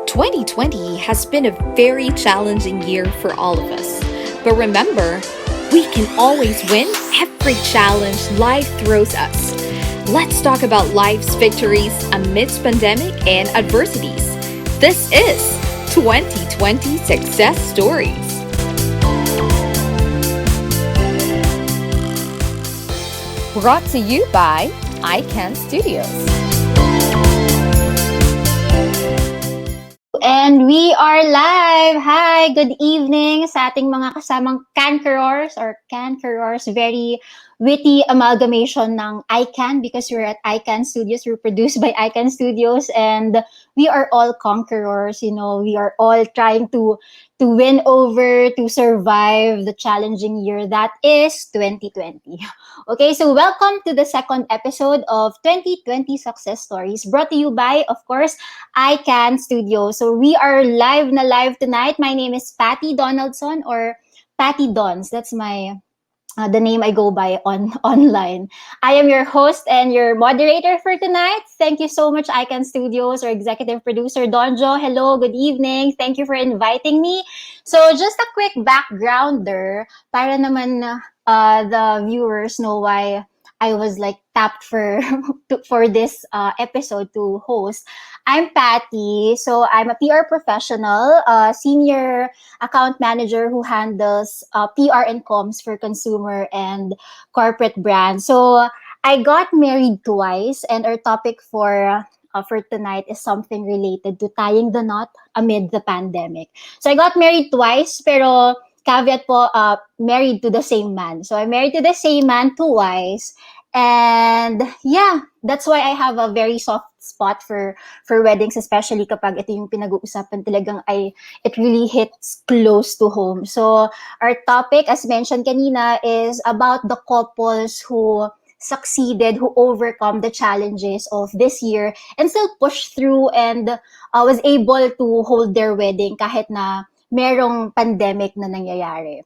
2020 has been a very challenging year for all of us. But remember, we can always win every challenge life throws us. Let's talk about life's victories amidst pandemic and adversities. This is 2020 Success Stories. Brought to you by iCan Studios. And we are live! Hi! Good evening sa ating mga kasamang cankerors or cankerors. Very witty amalgamation ng iCan because we're at iCan Studios. We're produced by iCan Studios and we are all conquerors. You know, we are all trying to win over, to survive the challenging year that is 2020. Okay, so welcome to the second episode of 2020 Success Stories brought to you by, of course, iCan Studio. So we are live tonight. My name is Patty Donaldson or Patty Dons. That's my the name I go by online. I am your host and your moderator for tonight. Thank you so much, iCan Studios, or executive producer Donjo. Hello, good evening. Thank you for inviting me. So just a quick backgrounder para naman the viewers know why I was like tapped for for this episode to host. I'm Patty, so I'm a PR professional, senior account manager who handles PR and comms for consumer and corporate brands. So I got married twice, and our topic for tonight is something related to tying the knot amid the pandemic. So I got married twice, pero caveat po, married to the same man. So I'm married to the same man twice. And yeah, that's why I have a very soft spot for weddings, especially kapag ito yung pinag-uusapan talagang it really hits close to home. So our topic, as mentioned kanina, is about the couples who succeeded, who overcome the challenges of this year and still push through and was able to hold their wedding kahit na merong pandemic na nangyayari.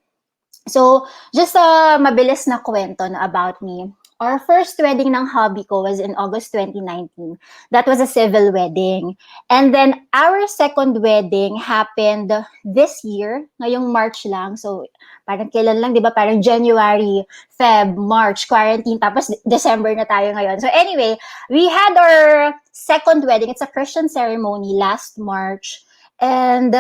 So, just a mabilis na kwento na about me. Our first wedding ng hubby ko was in August 2019. That was a civil wedding. And then, our second wedding happened this year, ngayong March lang. So, parang kailan lang, di ba? Parang January, Feb, March, quarantine, tapos December na tayo ngayon. So, anyway, we had our second wedding. It's a Christian ceremony last March. And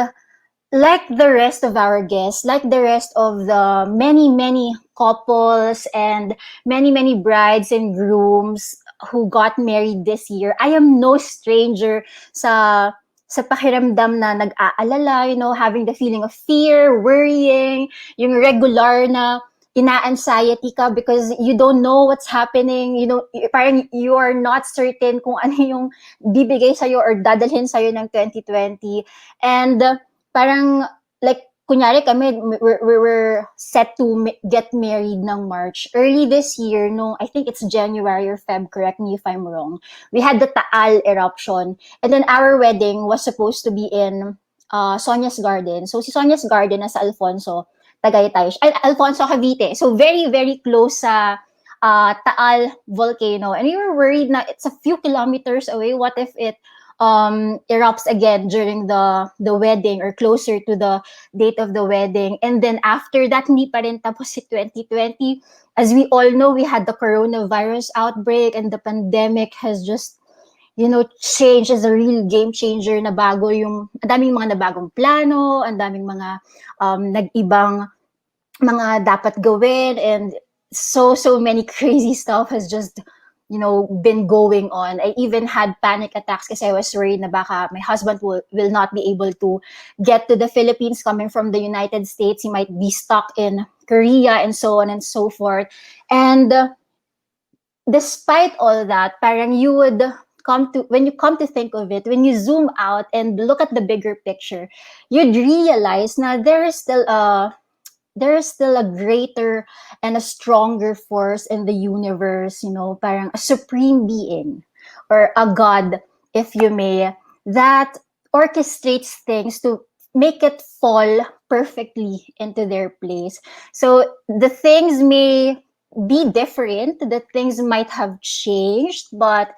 like the rest of our guests, like the rest of the many couples and many brides and grooms who got married this year, I am no stranger sa pakiramdam na nag-aalala, you know, having the feeling of fear, worrying, yung regular na ina-anxiety ka because you don't know what's happening, you know, parang you are not certain kung ano yung bibigay sa'yo or dadalhin sa'yo ng 2020. And parang, like, kunyari kami, we're set to get married ng March. Early this year, no, I think it's January or Feb, correct me if I'm wrong, we had the Taal eruption. And then our wedding was supposed to be in Sonia's Garden. So si Sonia's Garden nasa Alfonso, Tagaytay. Alfonso, Cavite. So very close sa Taal volcano. And we were worried na it's a few kilometers away. What if it erupts again during the wedding or closer to the date of the wedding? And then after that, hindi pa rin tapos si 2020. As we all know, we had the coronavirus outbreak and the pandemic has just, you know, changed as a real game changer na bago yung, ang daming mga nabagong plano, ang daming mga nag-ibang mga dapat gawin, and so many crazy stuff has just, you know, been going on. I even had panic attacks kasi I was worried na baka my husband will not be able to get to the Philippines coming from the United States. He might be stuck in Korea and so on and so forth. And despite all that, parang you would when you come to think of it, when you zoom out and look at the bigger picture, you'd realize na there is still a greater and a stronger force in the universe, you know, parang a supreme being or a God, if you may, that orchestrates things to make it fall perfectly into their place. So the things may be different, the things might have changed, but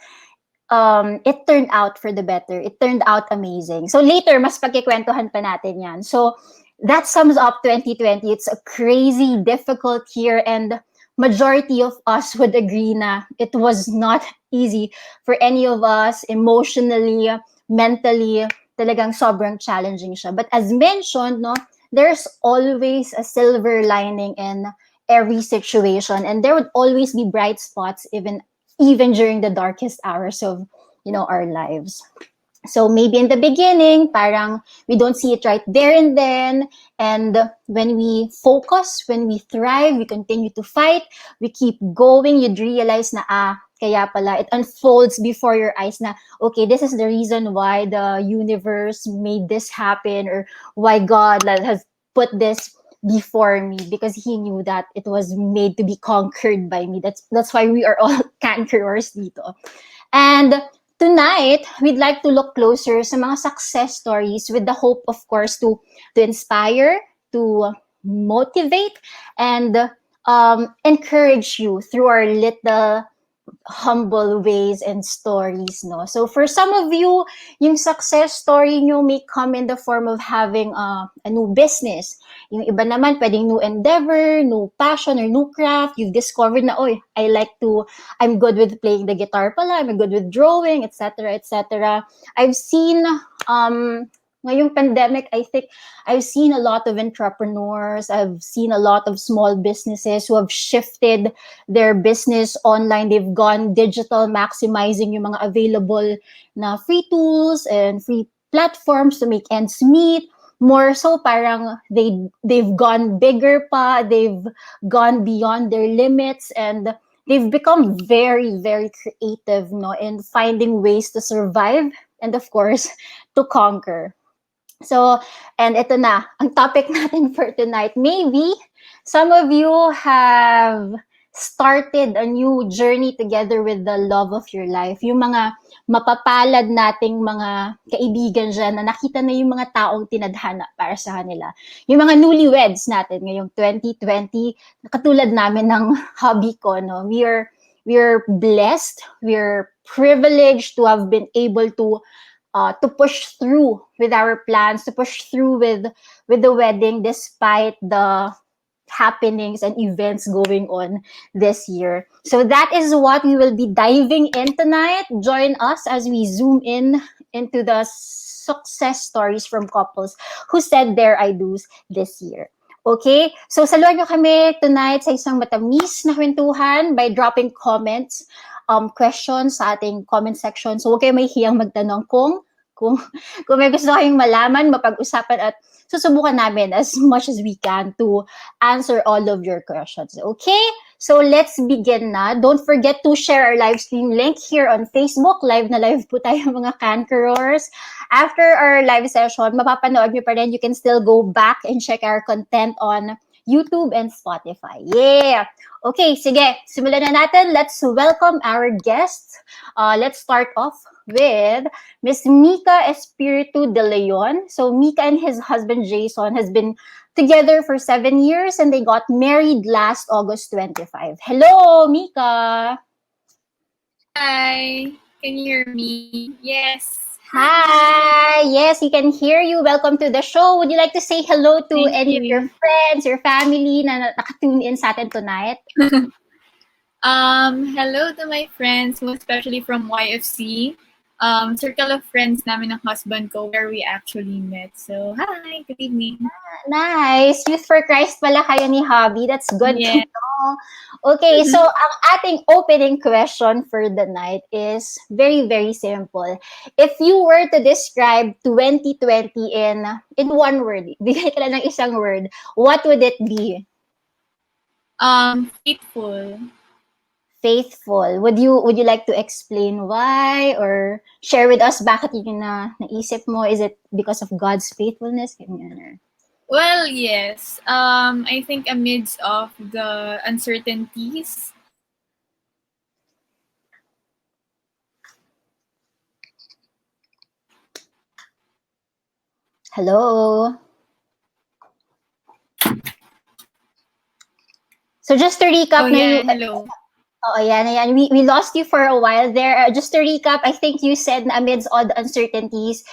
it turned out for the better. It turned out amazing. So later, mas pagkikwentuhan pa natin yan. So that sums up 2020. It's a crazy, difficult year, and majority of us would agree na it was not easy for any of us emotionally, mentally. Talagang sobrang challenging siya. But as mentioned, no, there's always a silver lining in every situation, and there would always be bright spots even during the darkest hours of our lives. So maybe in the beginning, parang we don't see it right there and then. And when we focus, when we thrive, we continue to fight, we keep going, you'd realize na, kaya pala, it unfolds before your eyes na, okay, this is the reason why the universe made this happen, or why God has put this before me, because he knew that it was made to be conquered by me. That's why we are all cankerors dito. And tonight, we'd like to look closer sa mga success stories with the hope, of course, to inspire, to motivate, and encourage you through our little humble ways and stories, no? So for some of you, yung success story nyo may come in the form of having a new business. Yung iba naman, pwedeng new endeavor, new passion, or new craft. You've discovered na, I'm good with playing the guitar pala, I'm good with drawing, etc., etc. I've seen, ngayong pandemic, I think I've seen a lot of entrepreneurs, I've seen a lot of small businesses who have shifted their business online. They've gone digital, maximizing yung mga available na free tools and free platforms to make ends meet. More so, parang they've gone bigger pa, they've gone beyond their limits, and they've become very, very creative, no, in finding ways to survive and, of course, to conquer. So, and ito na, ang topic natin for tonight. Maybe some of you have started a new journey together with the love of your life. Yung mga mapapalad nating mga kaibigan dyan na nakita na yung mga taong tinadhana para sa kanila. Yung mga newlyweds natin ngayong 2020, katulad namin ng hobby ko, no? We're blessed, we're privileged to have been able to push through with our plans, to push through with the wedding despite the happenings and events going on this year. So that is what we will be diving in tonight. Join us as we zoom in into the success stories from couples who said their I do's this year. Okay? So saluhan nyo kami tonight sa isang matamis na kwentuhan by dropping comments, questions sa ating comment section. So huwag kayo mahihiyang magtanong kung may gusto kayong malaman, mapag-usapan, at susubukan namin as much as we can to answer all of your questions. Okay? So let's begin na. Don't forget to share our live stream link here on Facebook. Live na live po tayo mga Cankerors. After our live session, mapapanood nyo pa rin. You can still go back and check our content on YouTube and Spotify. Yeah! Okay, sige. Simulan na natin. Let's welcome our guests. Let's start off with Miss Mica De Leon. So Mica and his husband Jason has been together for 7 years, and they got married last August 25. Hello, Mica. Hi, can you hear me? Yes. Hi. Yes, we can hear you. Welcome to the show. Would you like to say hello to any of your friends, your family na nakatune in sa atin tonight? Hello to my friends, especially from YFC. Circle of friends namin ng husband ko where we actually met. So, hi, good evening. Nice. Youth for Christ pala kayo ni Hobby. That's good to know. Okay, so ang ating opening question for the night is very, very simple. If you were to describe 2020 in one word, bigay ka lang ng isang word, what would it be? Faithful. Faithful. Would you like to explain why, or share with us bakit yun na naisip mo? Is it because of God's faithfulness? Well, yes. I think amidst of the uncertainties. Hello. So just to recap, hello. Oh, ayan. We lost you for a while there. Just to recap, I think you said na amidst all the uncertainties,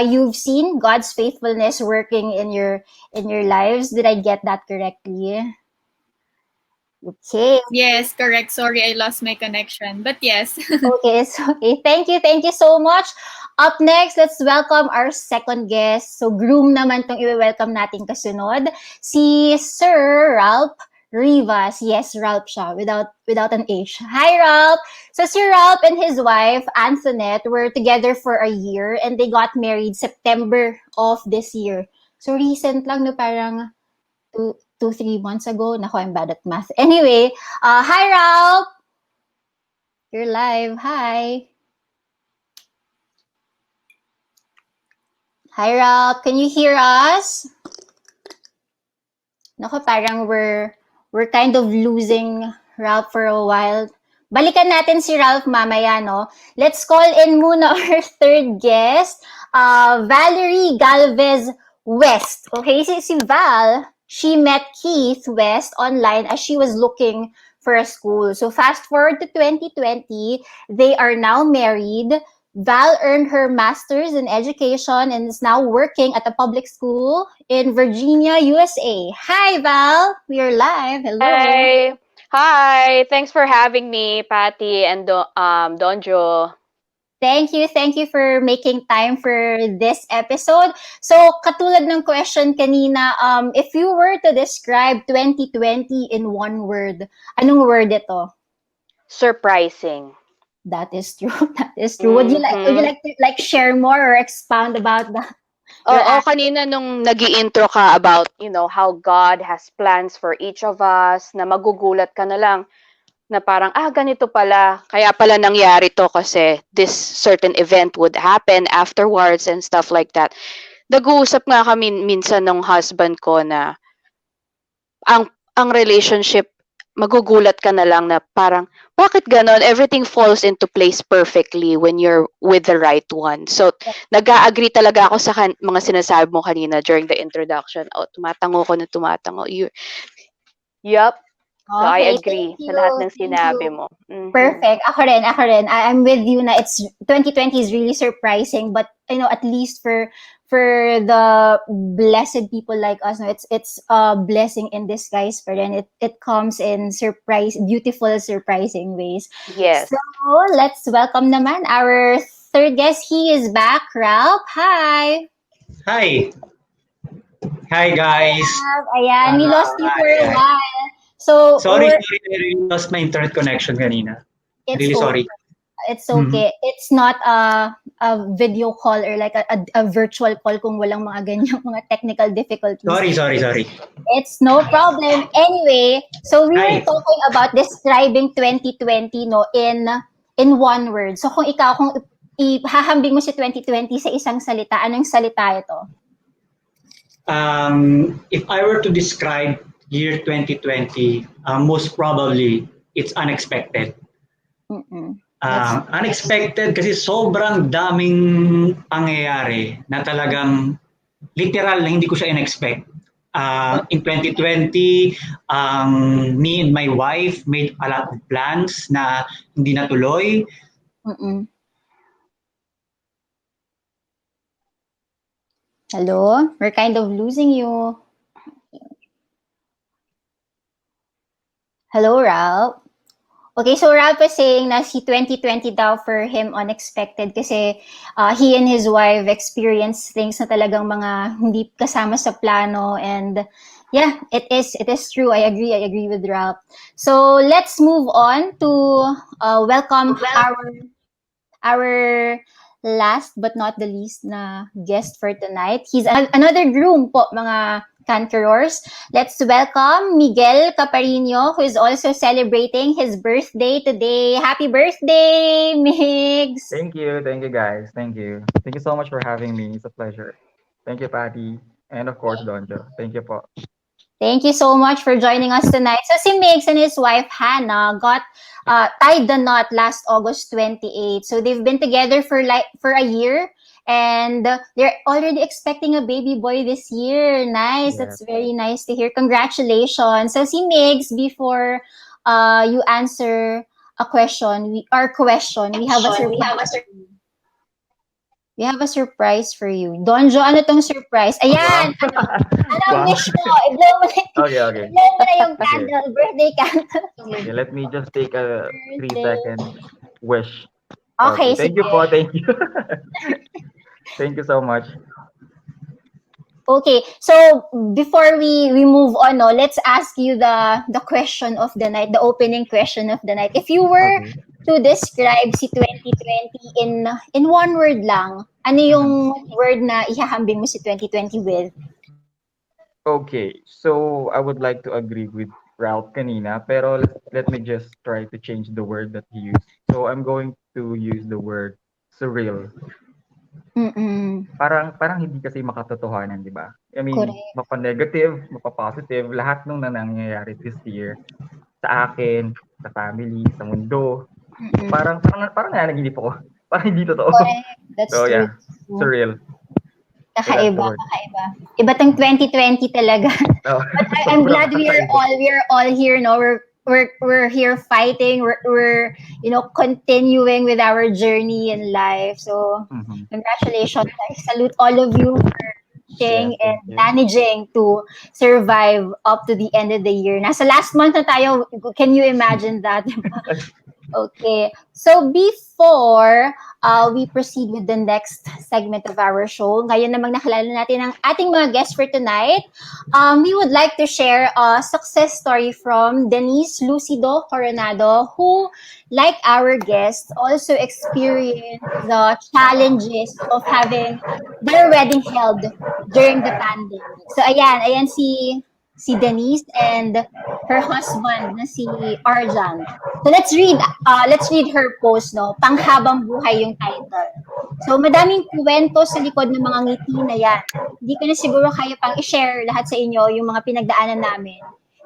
you've seen God's faithfulness working in your lives. Did I get that correctly? Okay. Yes, correct. Sorry, I lost my connection. But yes. Okay, it's okay. Thank you so much. Up next, let's welcome our second guest. So, groom naman tong i-welcome natin kasunod. Si Sir Ralp Rivas. Yes, Ralp siya, without an H. Hi, Ralp! So, si Ralp and his wife, Antoinette, were together for a year and they got married September of this year. So, recent lang, no, parang 3 months ago. Naku, I'm bad at math. Anyway, hi, Ralp! You're live. Hi. Hi, Ralp. Can you hear us? Naku, parang we're kind of losing Ralph for a while. Balikan natin si Ralph mamaya, no? Let's call in muna our third guest, Valerie Galvez West. Okay, si Val, she met Keith West online as she was looking for a school. So fast forward to 2020, they are now married. Val earned her master's in education and is now working at a public school in Virginia, USA. Hi, Val. We are live. Hello. Hi. Hi. Thanks for having me, Patty and Donjo. Thank you for making time for this episode. So, katulad ng question kanina, if you were to describe 2020 in one word, anong word ito? Surprising. That is true. That is true. Would you like to share more or expound about that? Oo, kanina nung nag-i-intro ka about, how God has plans for each of us, na magugulat ka na lang na parang, ganito pala, kaya pala nangyari to kasi this certain event would happen afterwards and stuff like that. Nag-uusap nga kami minsan ng husband ko na ang relationship, magugulat ka na lang na parang, bakit ganon? Everything falls into place perfectly when you're with the right one. So, nag-a-agree talaga ako sa mga sinasabi mo kanina during the introduction. Tumatango ko na tumatango. Yup. So, I agree sa lahat ng sinabi mo. Mm-hmm. Perfect. Ako rin. I'm with you na 2020 is really surprising, but at least for the blessed people like us, it's a blessing in disguise for them. It comes in beautiful, surprising ways. Yes. So let's welcome naman our third guest. He is back, Ralp. Hi. Hi. Hi, guys. Ayan, we lost you for a while. So sorry, I really lost my internet connection kanina. Really sorry. It's okay. Mm-hmm. It's not a video call or like a virtual call kung walang mga ganyang mga technical difficulties. Sorry. It's no problem. Anyway, so we were talking about describing 2020 in one word. So kung ihahambing mo si 2020 sa isang salita, anong salita ito? If I were to describe year 2020, most probably it's unexpected. Unexpected kasi sobrang daming pangyayari na talagang literal na hindi ko siya in-expect. In 2020, me and my wife made a lot of plans na hindi natuloy. Hello? We're kind of losing you. Hello, Ralp. Okay, so Ralp was saying na si 2020 daw for him unexpected kasi he and his wife experienced things na talagang mga hindi kasama sa plano, and yeah, it is true. I agree with Ralp. So let's move on to welcome our last but not the least na guest for tonight. He's another groom po, mga Cankerors. Let's welcome Miguel Capariño, who is also celebrating his birthday today. Happy birthday, Migz! Thank you guys. Thank you so much for having me. It's a pleasure. Thank you, Patty, and of course Donjo. Thank you po. Thank you so much for joining us tonight. So si Migz and his wife Hannah got tied the knot last August 28. So they've been together for a year. And they're already expecting a baby boy this year. Nice. Yeah. That's very nice to hear. Congratulations. So si Migz, before you answer a question. We have a surprise. We have a surprise for you. Donjo, ano tong surprise? Ayan! Ano wish mo? I-blow mo Okay. na yung candle. Birthday candle. Okay, let me just take a 3 Birthday. second wish. Okay, Thank you sige. po. Thank you. Thank you so much. Okay, so before we move on, no, let's ask you the question of the night, the opening question of the night. If you were Okay. to describe si 2020 in one word lang, ano yung word na ihahambing mo si 2020 with? Okay, so I would like to agree with Ralph kanina, pero let me just try to change the word that he used. So I'm going to use the word surreal. Parang hindi kasi makatotohanan, di ba? I mean, Correct. mapa-negative, mapa-positive, lahat nung nangyayari this year sa akin, sa family, sa mundo. Parang nanaginip ako. Parang hindi totoo. Correct. That's So true. yeah, surreal. Kakaiba. Iba tong 2020 talaga. Oh, But I'm glad we're all here, no? We're here fighting. We're continuing with our journey in life. So congratulations. I salute all of you for pushing and managing to survive up to the end of the year. Nasa last month na tayo. Can you imagine that? Okay. So before we proceed with the next segment of our show, ngayon namang nakilala natin ang ating mga guests for tonight, we would like to share a success story from Denise Lucido Coronado, who, like our guests, also experienced the challenges of having their wedding held during the pandemic. So ayan si Denise and her husband na si Arjan. So let's read her post, no? Panghabang buhay yung title. So madaming kwento sa likod ng mga ngiti na yan. Hindi ko na siguro kaya pang i-share lahat sa inyo yung mga pinagdaanan namin.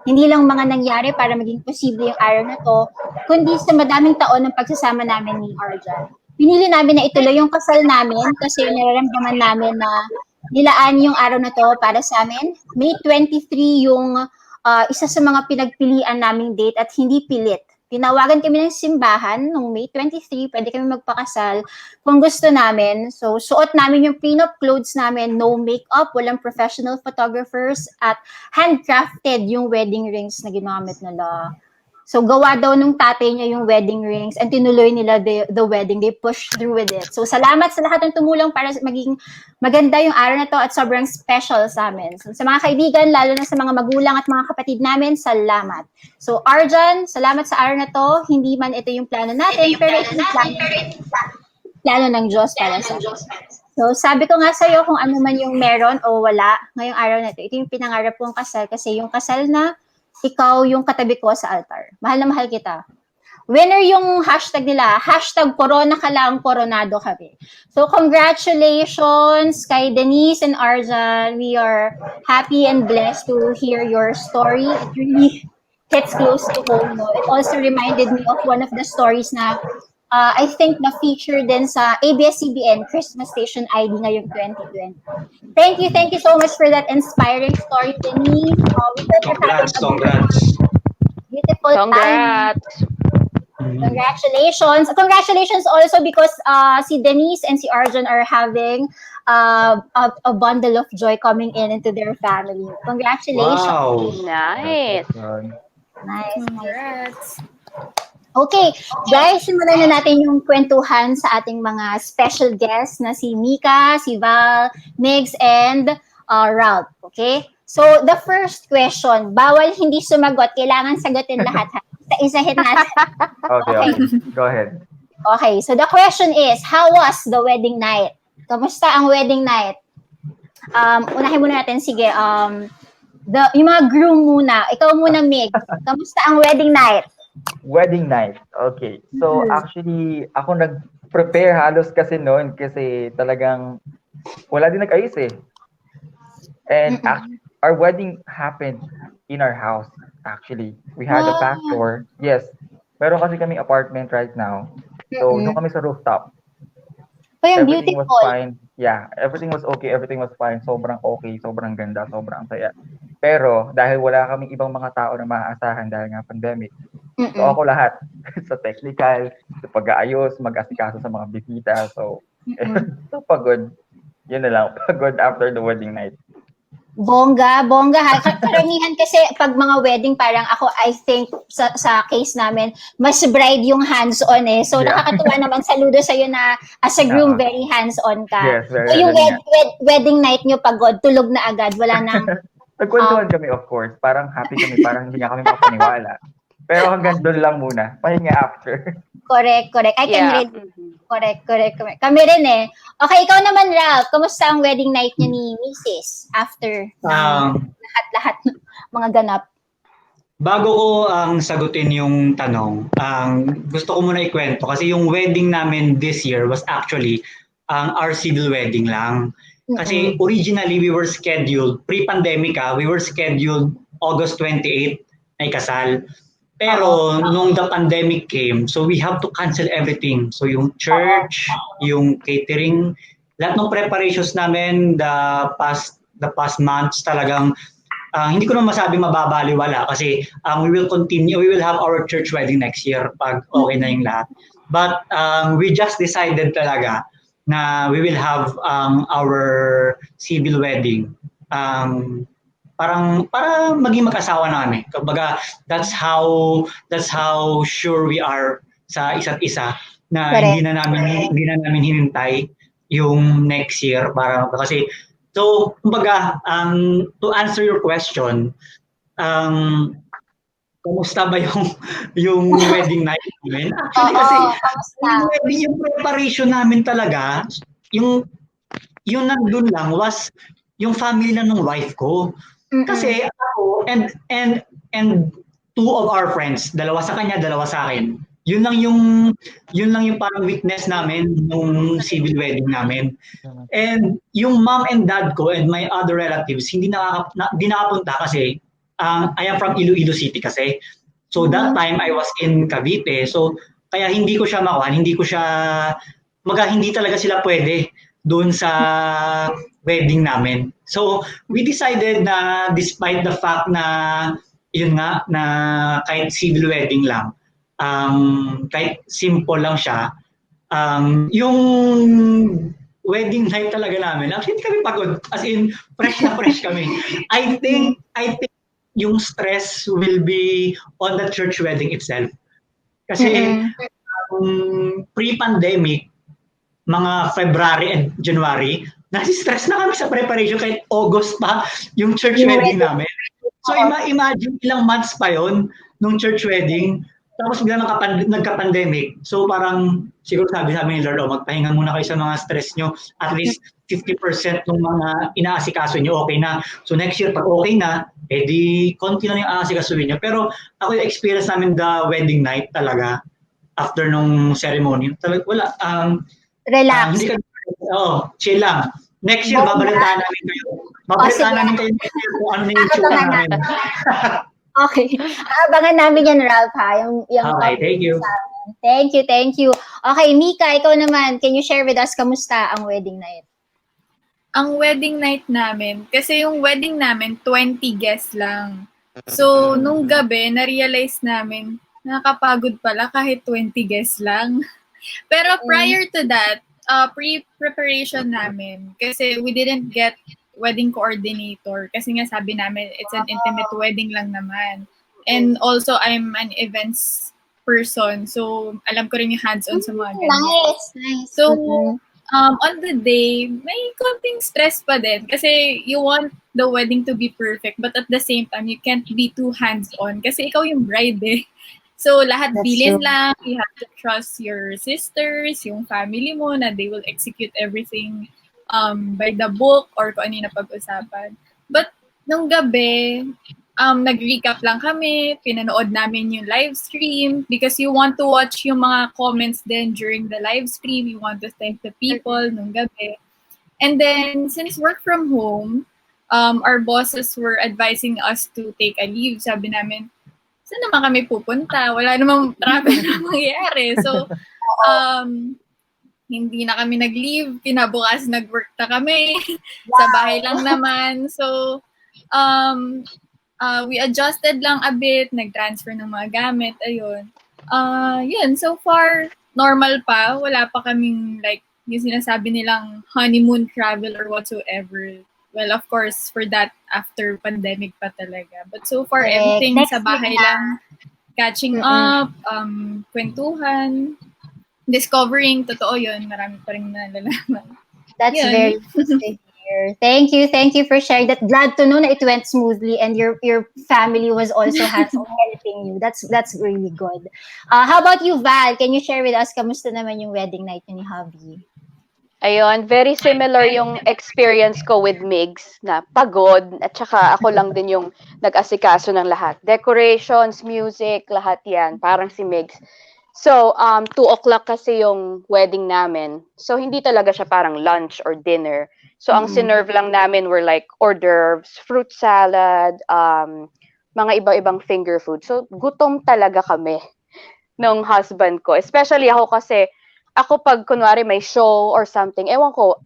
Hindi lang mga nangyari para maging posible yung araw na to, kundi sa madaming taon ng pagsasama namin ni Arjan. Pinili namin na ituloy yung kasal namin kasi nararamdaman namin na nilaan yung araw na to para sa amin. May 23 yung isa sa mga pinagpilian naming date at hindi pilit. Tinawagan kami ng simbahan nung May 23, pwede kami magpakasal kung gusto namin. So, suot namin yung prenup clothes namin, no makeup, walang professional photographers, at handcrafted yung wedding rings na ginamit nila. So, gawa daw nung tatay niya yung wedding rings and tinuloy nila the wedding. They pushed through with it. So, salamat sa lahat ng tumulong para maging maganda yung araw na to at sobrang special sa amin. So, sa mga kaibigan, lalo na sa mga magulang at mga kapatid namin, salamat. So, Arjan, salamat sa araw na to. Hindi man ito yung plano natin, pero ito yung plano ng Diyos para sa atin. So, sabi ko nga sa'yo kung ano man yung meron o wala ngayong araw na to. Ito yung pinangarap kong kasal kasi yung kasal na ikaw yung katabi ko sa altar. Mahal na mahal kita. Winner yung hashtag nila. Hashtag Corona ka lang, Coronado kami. So, congratulations kay Denise and Arjan. We are happy and blessed to hear your story. It really hits close to home. No? It also reminded me of one of the stories na I think na-feature din sa ABS-CBN Christmas Station ID ngayong 2020. Thank you so much for that inspiring story, Denise. Congrats. Beautiful time. Congratulations also because si Denise and si Arjan are having a bundle of joy coming into their family. Congratulations. Wow. Nice. Nice. Congrats. Okay, guys, simulan na natin yung kwentuhan sa ating mga special guests na si Mica, si Val, Migz, and Ralp. Okay? So, the first question, bawal hindi sumagot, kailangan sagutin lahat. Isa-isahin natin. Okay. Go ahead. Okay, so the question is, how was the wedding night? Kamusta ang wedding night? Unahin muna natin, sige, yung mga groom muna. Ikaw muna, Migz. Kamusta ang wedding night? Wedding night. Okay. So actually, ako nag-prepare halos kasi noon kasi talagang wala din nag-ayos eh. And our wedding happened in our house actually. We had a pastor. Yes. Pero kasi kami apartment right now. So doon kami sa rooftop. Everything was fine. Yeah, everything was okay. Everything was fine. Sobrang okay. Sobrang ganda. Sobrang saya. Pero dahil wala kaming ibang mga tao na maaasahan dahil nga pandemic, So ako lahat. Sa technical, sa pag-aayos, mag-asikaso sa mga bisita. So, so pagod. Yun na lang, pagod after the wedding night. Bongga ha. Karamihan kasi pag mga wedding, parang ako, I think, sa case namin, mas bride yung hands-on eh. So, Yeah. nakakatuwa naman, saludo sa'yo na as a groom, very hands-on ka. Yes, very So, yung hands-on wedding night nyo, pagod, tulog na agad, wala nang... Nagkwentuhan kami, of course. Parang happy kami, parang hindi nga kami makapaniwala. Pero hanggang doon lang muna. Pahinga after. Correct. I can Yeah. relate. Correct. Kami rin eh. Okay, ikaw naman, Ralph. Kamusta ang wedding night niyo ni Mrs. after lahat mga ganap? Bago ko sagutin yung tanong, gusto ko muna ikwento kasi yung wedding namin this year was actually our civil wedding lang. Kasi originally we were scheduled, pre-pandemic we were scheduled August 28 ay kasal. Pero nung the pandemic came, so we have to cancel everything. So yung church, yung catering, lahat ng preparations namin the past months talagang hindi ko naman masabi mababaliwala kasi we will have our church wedding next year pag okay na yung lahat. But we just decided talaga na we will have our civil wedding. Parang para maging mag-asawa namin. Kumbaga that's how sure we are sa isa't isa na hindi na namin hinintay yung next year para kasi so kumbaga to answer your question kamusta ba yung wedding night namin? Actually kasi yung preparation namin talaga yung nandun lang was yung family lang ng wife ko. Kasi ako and two of our friends, dalawa sa kanya, dalawa sa akin. Yun lang yung parang witness namin nung civil wedding namin. And yung mom and dad ko and my other relatives hindi nakapunta kasi I am from Iloilo City kasi. So that time I was in Cavite. So kaya hindi ko siya makuha, hindi talaga sila pwede doon sa wedding namin. So, we decided na despite the fact na yun nga, na kahit civil wedding lang, kahit simple lang siya, yung wedding night talaga namin, actually hindi kami pagod. As in, fresh na fresh kami. I think yung stress will be on the church wedding itself. Kasi pre-pandemic, mga February and January, nasi-stress na kami sa preparation kahit August pa yung church wedding namin. So imagine ilang months pa yon nung church wedding, tapos biglang nagka-pandemic. So parang siguro sabi ni Lord, magpahinga muna kayo sa mga stress nyo. At least 50% ng mga inaasikaso nyo okay na. So next year, pag okay na, edi konti na yung aasikasuhin nyo. Pero ako yung experience namin the wedding night talaga after nung ceremony. Talaga wala. Relax. Chill lang. Next year, babalitaan namin kayo. Babalitaan namin kayo next year kung ano na yung tsura namin. Okay. Abangan namin yan, Ralph, ha? Yung okay, thank you. Thank you. Okay, Mica, ikaw naman, can you share with us kamusta ang wedding night? Ang wedding night namin, kasi yung wedding namin, 20 guests lang. So, nung gabi, na-realize namin, nakakapagod pala kahit 20 guests lang. Pero prior to that, pre-preparation namin, kasi we didn't get wedding coordinator, kasi nga sabi namin, it's an intimate wedding lang naman. And also, I'm an events person, so alam ko rin yung hands-on sa mga ganyan. Nice. So, on the day, may konting stress pa din, kasi you want the wedding to be perfect, but at the same time, you can't be too hands-on, kasi ikaw yung bride eh. So, lahat bilin lang. You have to trust your sisters, yung family mo, na they will execute everything by the book or kung ano yung napag-usapan. But, nung gabi, nag-recap lang kami, pinanood namin yung live stream because you want to watch yung mga comments then during the live stream. You want to thank the people nung gabi. And then, since work from home, our bosses were advising us to take a leave. Sabi namin, saan naman kami pupunta? Wala namang travel na mangyayari. So, hindi na kami nag-leave. Kinabukas, nag-work na kami. Sa bahay lang naman. So, We adjusted lang a bit, nag-transfer ng mga gamit, ayun. Yun, so far, normal pa. Wala pa kaming like, yung sinasabi nilang honeymoon travel or whatsoever. Well, of course, for that, after pandemic pa talaga. But so far, everything Next sa bahay year na. lang. Catching up, kwentuhan, discovering, totoo yun, marami pa rin nalalaman. That's Yun. very nice to hear. Thank you for sharing that. Glad to know na it went smoothly and your family was also hands-on helping you. That's really good. How about you, Val? Can you share with us kamusta naman yung wedding night ni Hubby? Ayun, very similar yung experience ko with Migz na pagod at saka ako lang din yung nag-asikaso ng lahat. Decorations, music, lahat yan. Parang si Migz. So, 2 o'clock kasi yung wedding namin. So, hindi talaga siya parang lunch or dinner. So, ang sinerve lang namin were like hors d'oeuvres, fruit salad, mga iba-ibang finger food. So, gutom talaga kami nung husband ko. Especially ako kasi, ako pag kunwari may show or something, ewan ko,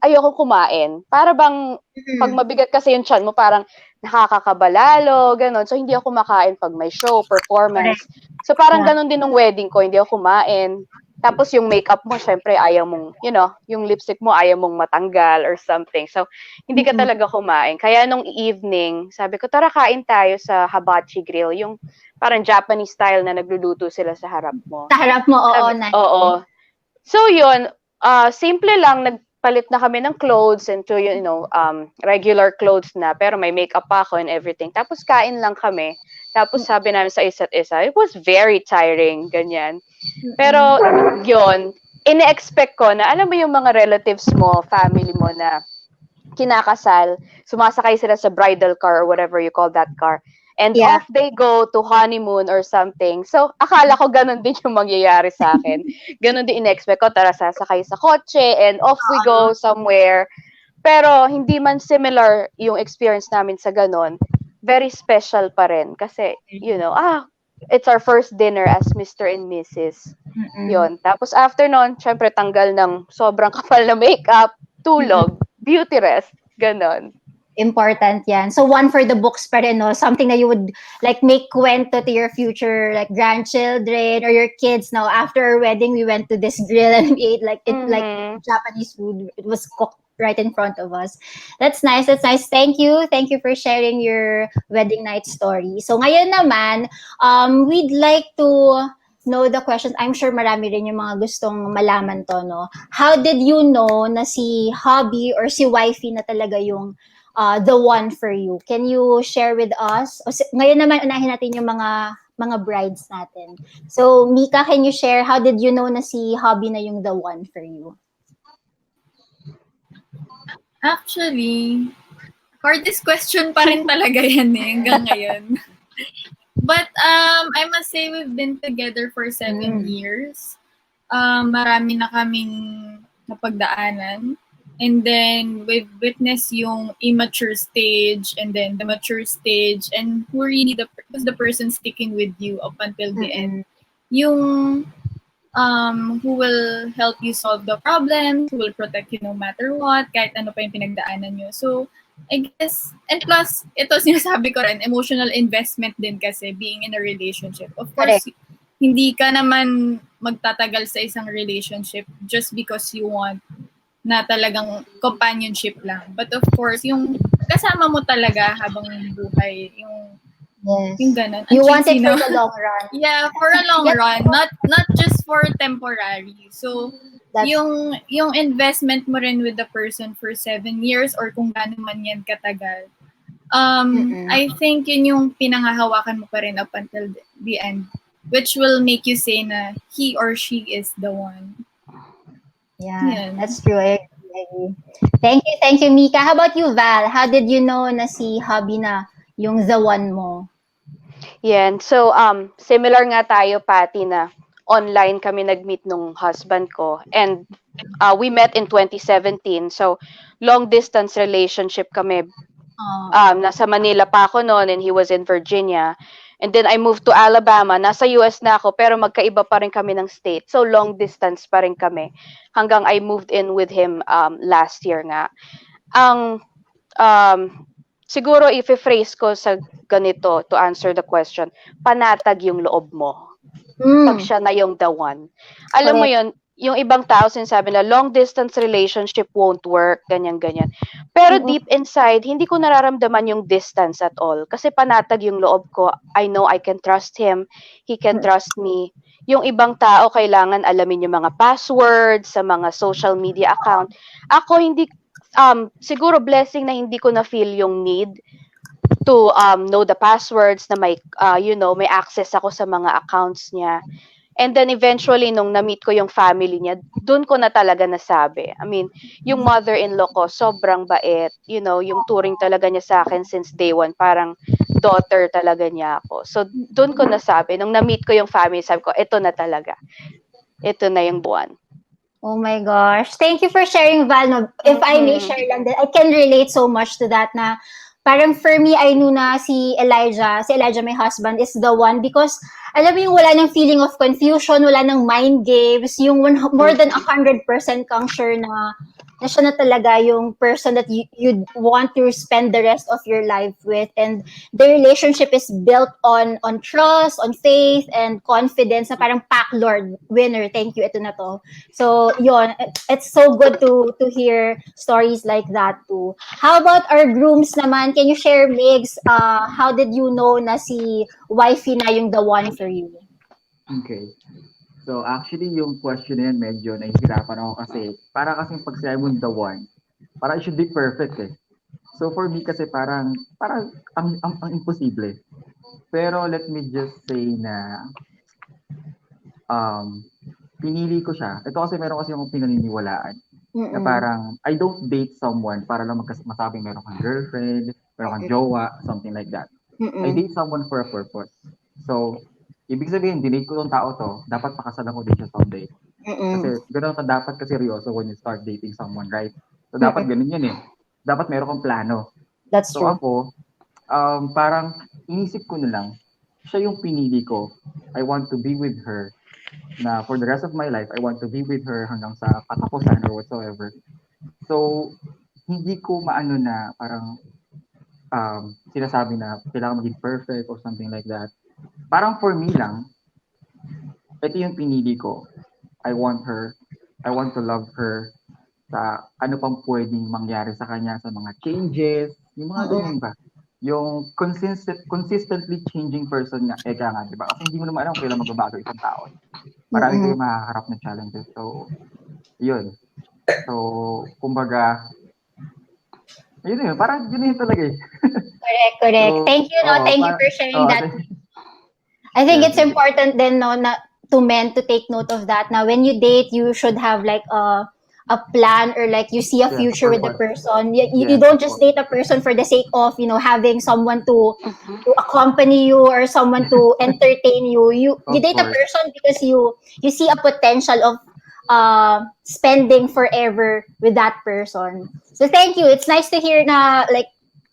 ayoko kumain. Para bang, pag mabigat kasi yung tiyan mo, parang nakakakabalalo, gano'n. So, hindi ako kumakain pag may show, performance. So, parang gano'n din ng wedding ko, hindi ako kumain. Tapos yung makeup mo, syempre, ayaw mong, yung lipstick mo, ayaw mong matanggal or something. So, hindi ka talaga kumain. Kaya nung evening, sabi ko, tara kain tayo sa hibachi grill. Yung parang Japanese style na nagluluto sila sa harap mo. Sa harap mo, oo. Nice. Oo. So, yun, simple lang, nagpalit na kami ng clothes and to, regular clothes na, pero may makeup pa ako and everything. Tapos, kain lang kami. Tapos, sabi namin sa isa't isa, it was very tiring, ganyan. Pero, yun, ine-expect ko na, alam mo yung mga relatives mo, family mo na kinakasal, sumasakay sila sa bridal car or whatever you call that car. And off they go to honeymoon or something. So, akala ko ganun din yung mangyayari sa akin. Ganun din in-expect ko. Tara, sasakay sa kotse and off we go somewhere. Pero, hindi man similar yung experience namin sa ganun. Very special pa rin. Kasi, it's our first dinner as Mr. and Mrs. Yun. Tapos, after nun, syempre, tanggal ng sobrang kapal na makeup, tulog, beauty rest, ganon. Important yan. So one for the books pa rin, no? Something that you would like make kwento to your future like grandchildren or your kids. Now, after our wedding, we went to this grill and we ate like Japanese food. It was cooked right in front of us. That's nice. Thank you for sharing your wedding night story. So ngayon naman, we'd like to know the questions. I'm sure marami rin yung mga gustong malaman to, no? How did you know na si hubby or si wifey na talaga yung the one for you? Can you share with us? Ngayon naman, unahin natin yung mga brides natin. So, Mica, can you share, how did you know na si hubby na yung the one for you? Actually, hardest question pa rin talaga yan hanggang ngayon. But I must say we've been together for 7 years. Marami na kaming napagdaanan. And then we've witnessed yung immature stage and then the mature stage, and who really was the person sticking with you up until the end. Yung who will help you solve the problem, who will protect you no matter what, kahit ano pa yung pinagdaanan nyo. So, I guess, and plus, ito sinasabi ko rin, emotional investment din kasi being in a relationship. Of course, hindi ka naman magtatagal sa isang relationship just because you want na talagang companionship lang. But of course, yung kasama mo talaga habang buhay, yung ganun. You want it for the long run. Yeah, for a long run, not just for temporary. So, yung investment mo rin with the person for 7 years or kung gaano man yan katagal. I think yun yung pinangahawakan mo pa rin up until the end, which will make you say na he or she is the one. Yeah, that's true. I agree. Thank you, Mica. How about you, Val? How did you know na si hubby na yung the one mo? Yan. So, similar nga tayo, Patty, na online kami nag-meet nung husband ko. And we met in 2017. So, long-distance relationship kami. Nasa Manila pa ako noon and he was in Virginia. And then I moved to Alabama. Nasa US na ako pero magkaiba pa rin kami ng state. So long distance pa rin kami hanggang I moved in with him last year nga. Ang siguro if-phrase ko sa ganito to answer the question, panatag yung loob mo. Pag siya na yung the one. Alam mo Correct. yun, yung ibang tao sinasabi na long distance relationship won't work, ganyan-ganyan. Pero deep inside, hindi ko nararamdaman yung distance at all. Kasi panatag yung loob ko. I know I can trust him. He can trust me. Yung ibang tao, kailangan alamin yung mga passwords sa mga social media account. Ako, hindi, siguro blessing na hindi ko na-feel yung need to know the passwords na may may access ako sa mga accounts niya. And then eventually nung na-meet ko yung family niya, doon ko na talaga nasabi. I mean, yung mother-in-law ko sobrang bait, yung turing talaga niya sa akin since day one, parang daughter talaga niya ako. So doon ko nasabi nung na-meet ko yung family, sabi ko, ito na talaga. Ito na yung buwan. Oh my gosh. Thank you for sharing, Val. No? If I may share lang din, I can relate so much to that na parang for me, I knew na si Elijah, my husband, is the one because alam mo yung wala ng feeling of confusion, wala ng mind games, yung more than 100% kang sure na siya na talaga yung person that you'd want to spend the rest of your life with. And the relationship is built on trust, on faith, and confidence na parang pack Lord, winner, thank you, ito na to. So, yun, it's so good to hear stories like that too. How about our grooms naman? Can you share, Migz, how did you know na si wifey na yung the one for you? Okay. So actually yung question na yan medyo nahihirapan ako kasi para kasing pag sinabi mo the one, parang it should be perfect eh. So for me kasi parang ang imposible. Pero let me just say na pinili ko siya. Ito kasi meron kasi akong pinaniniwalaan. Na parang I don't date someone para lang masabing meron kang girlfriend, meron kang jowa, something like that. I date someone for a purpose. So ibig sabihin, dinate ko tong tao to, dapat pakasalan ko din siya someday. Kasi gano'n ka dapat kasi seryoso when you start dating someone, right? So dapat ganun yan eh. Dapat meron kang plano. That's so true. Ako, parang inisip ko na lang, siya yung pinili ko. I want to be with her na for the rest of my life, I want to be with her hanggang sa katapusan or whatsoever. So, hindi ko maano na parang sinasabi na kailangan maging perfect or something like that. Parang for me lang, ito yung pinili ko. I want her. I want to love her sa ano pang pwedeng mangyari sa kanya, sa mga changes, yung mga ganyan ba. Yung consistently changing person nga, nga, di ba? Kasi hindi mo naman alam kung kailan magbabago isang tao. Marami kayong makaharap na challenges. So, yun. So, kumbaga, yun parang yun talaga eh. Correct. So, thank you, thank you for sharing that. I think it's important then to men to take note of that. Now, when you date, you should have like a plan or like you see a future with the person. You don't just date a person for the sake of having someone to accompany you or someone to entertain you. You date a person because you see a potential of spending forever with that person. So thank you. It's nice to hear na like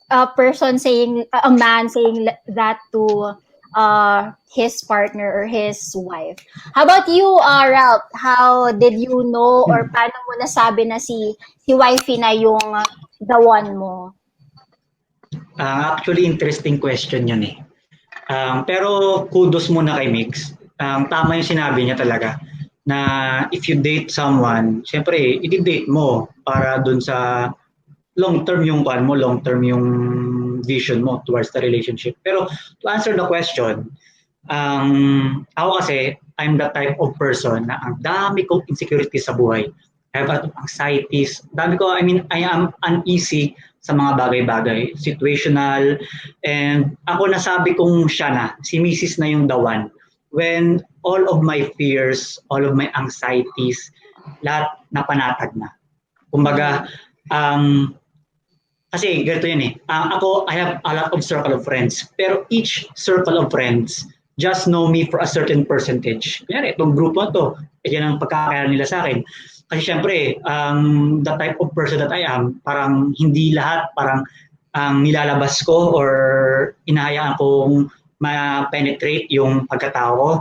a man saying that to his partner or his wife. How about you, Ralp? How did you know or paano mo nasabi na si wifey na yung the one mo? Actually, interesting question yun eh. Pero kudos muna kay Migz. Tama yung sinabi niya talaga na if you date someone, syempre, i-date mo para dun sa long-term yung long-term yung vision mo towards the relationship. Pero to answer the question, ako kasi, I'm the type of person na ang dami kong insecurity sa buhay. I have a lot of anxieties. I am uneasy sa mga bagay-bagay, situational, and ako nasabi kong siya na, si Mrs. na yung the one. When all of my fears, all of my anxieties, lahat napanatag na. Kumbaga, kasi ganito yun eh. Ako, I have a lot of circle of friends. Pero each circle of friends just know me for a certain percentage. Kaya itong grupo to, yan ang pagkakaya nila sa akin. Kasi syempre, the type of person that I am, parang hindi lahat, parang nilalabas ko or inahayaan kong ma-penetrate yung pagkatao ko.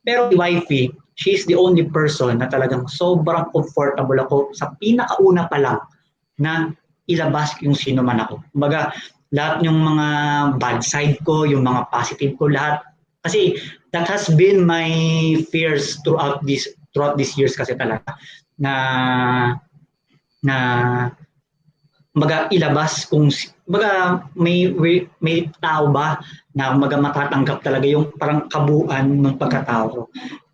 Pero si wifey, she's the only person na talagang sobrang comfortable ako sa pinakauna pa lang na ilabas yung sino man ako. Kumbaga, lahat yung mga bad side ko, yung mga positive ko, lahat. Kasi that has been my fears throughout these years kasi talaga na na ilabas kung may tao ba na matatanggap talaga yung parang kabuuan ng pagkatao ko.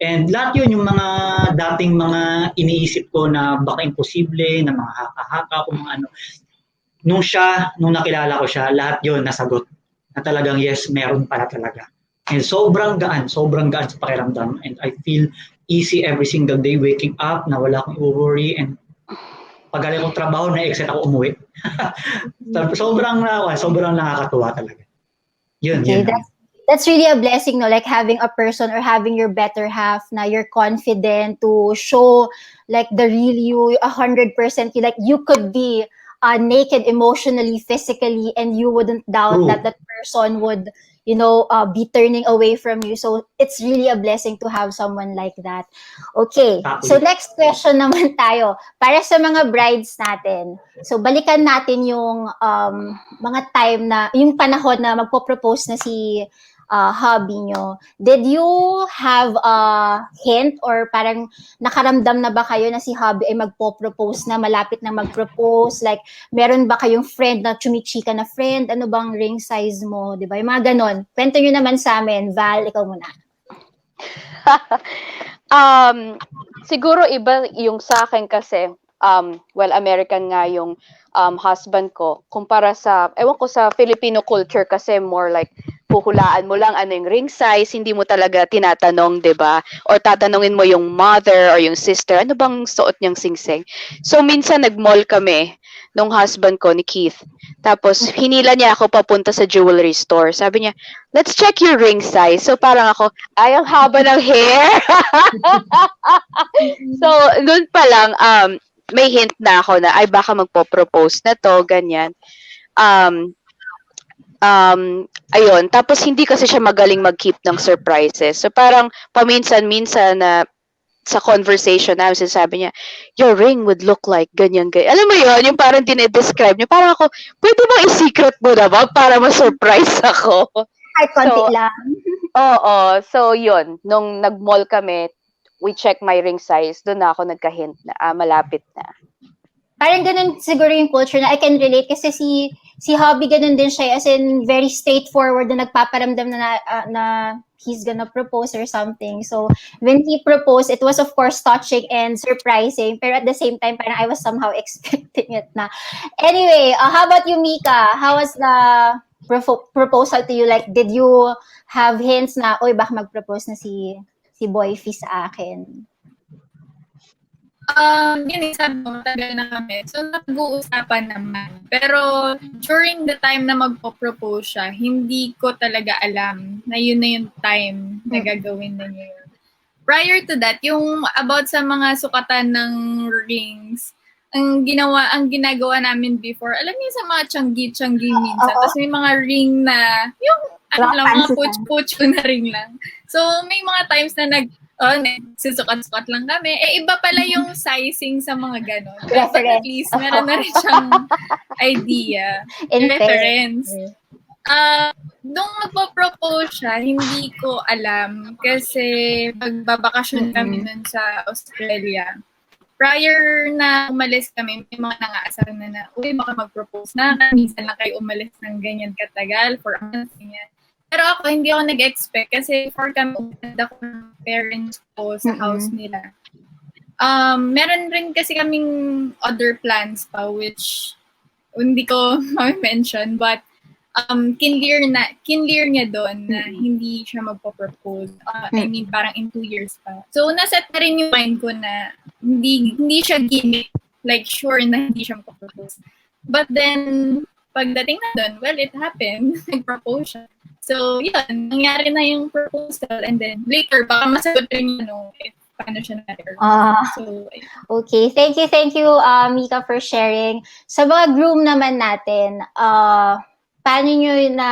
And lahat yun yung mga dating mga iniisip ko na baka imposible, na mga haka-haka, kung mga ano. Nung nakilala ko siya, lahat yun nasagot. Na talagang yes, meron pala talaga. And sobrang gaan sa pakiramdam. And I feel easy every single day waking up na wala akong worry, and pagaling kong trabaho, na-excite ako umuwi. sobrang nakakatuwa talaga. Yun. That's really a blessing, no? Like having a person or having your better half na you're confident to show like the real you, 100%. Like you could be naked emotionally, physically, and you wouldn't doubt that person would, be turning away from you. So it's really a blessing to have someone like that. Okay, so next question naman tayo. Para sa mga brides natin, so balikan natin yung mga time na, yung panahon na magpo-propose na si hubby nyo. Did you have a hint or parang nakaramdam na ba kayo na si hubby ay magpo-propose na, malapit na mag-propose? Like, meron ba kayong friend na chumichika na friend? Ano bang ring size mo? Diba? Yung mga ganon. Kwento nyo naman sa amin. Val, ikaw muna. Siguro iba yung sa akin kasi, American nga yung husband ko. Kumpara sa, ewan ko sa Filipino culture kasi more like, huhulaan mo lang ano yung ring size, hindi mo talaga tinatanong, 'di ba? Or tatanungin mo yung mother or yung sister, ano bang suot niyang singsing? So minsan nag-mall kami nung husband ko ni Keith. Tapos hinila niya ako papunta sa jewelry store. Sabi niya, "Let's check your ring size." So parang ako, ay, ang haba ng hair. So doon pa lang may hint na ako na ay baka magpo-propose na to, ganyan. Ayun, tapos hindi kasi siya magaling mag-keep ng surprises. So parang paminsan-minsan na sa conversation namin, sinasabi niya, your ring would look like ganyan. Alam mo yun, yung parang dinedescribe niya. Parang ako, pwede bang i-secret mo na ba para ma-surprise ako? Kahit konti lang. Oo, so yun, nung nag-mall kami, we check my ring size, doon na ako nagka-hint na malapit na. Parang ganun siguro yung culture na I can relate kasi si hubby ganun din siya, as in very straightforward na nagpaparamdam na he's gonna propose or something. So when he proposed, it was of course touching and surprising, pero at the same time parang I was somehow expecting it na. Anyway, how about you, Mica? How was the proposal to you? Like, did you have hints na, oy, baka mag-propose na si Boyfie sa akin? Yun, sabi ko, matagal na kami. So, nag-uusapan naman. Pero, during the time na magpo-propose siya, hindi ko talaga alam na yun na yung time na gagawin na niya yun. Prior to that, yung about sa mga sukatan ng rings, ang ginagawa namin before, alam niyo sa mga tiyanggi minsan, tapos may mga ring na, yung, mga puch-puch na ring lang. So, may mga times na susukat-sukat lang kami. Iba pala yung sizing sa mga ganon. But at least, meron na rin siyang idea. Reference. Nung magpo-propose siya, hindi ko alam kasi magbabakasyon kami nun sa Australia. Prior na umalis kami, may mga nangaasar na, uy, baka mag-propose na. Minsan lang kayo umalis ng ganyan katagal for a month. Ganyan. Pero ako, hindi ako nag-expect kasi for kami, umanda ko ng parents ko sa house nila. Meron rin kasi kaming other plans pa which hindi ko ma-mention, but kinlear niya doon na hindi siya magpo-propose. I mean, parang in 2 years pa. So, naset na rin yung mind ko na hindi siya gimmick. Like, sure na hindi siya magpo-propose. But then, pagdating na doon, well, it happened. Nag-propose siya. So, yun, nangyari na yung proposal, and then later, baka masagot rin if paano siya na-share. So, okay, thank you, Mica, for sharing. Sa mga groom naman natin, paano nyo na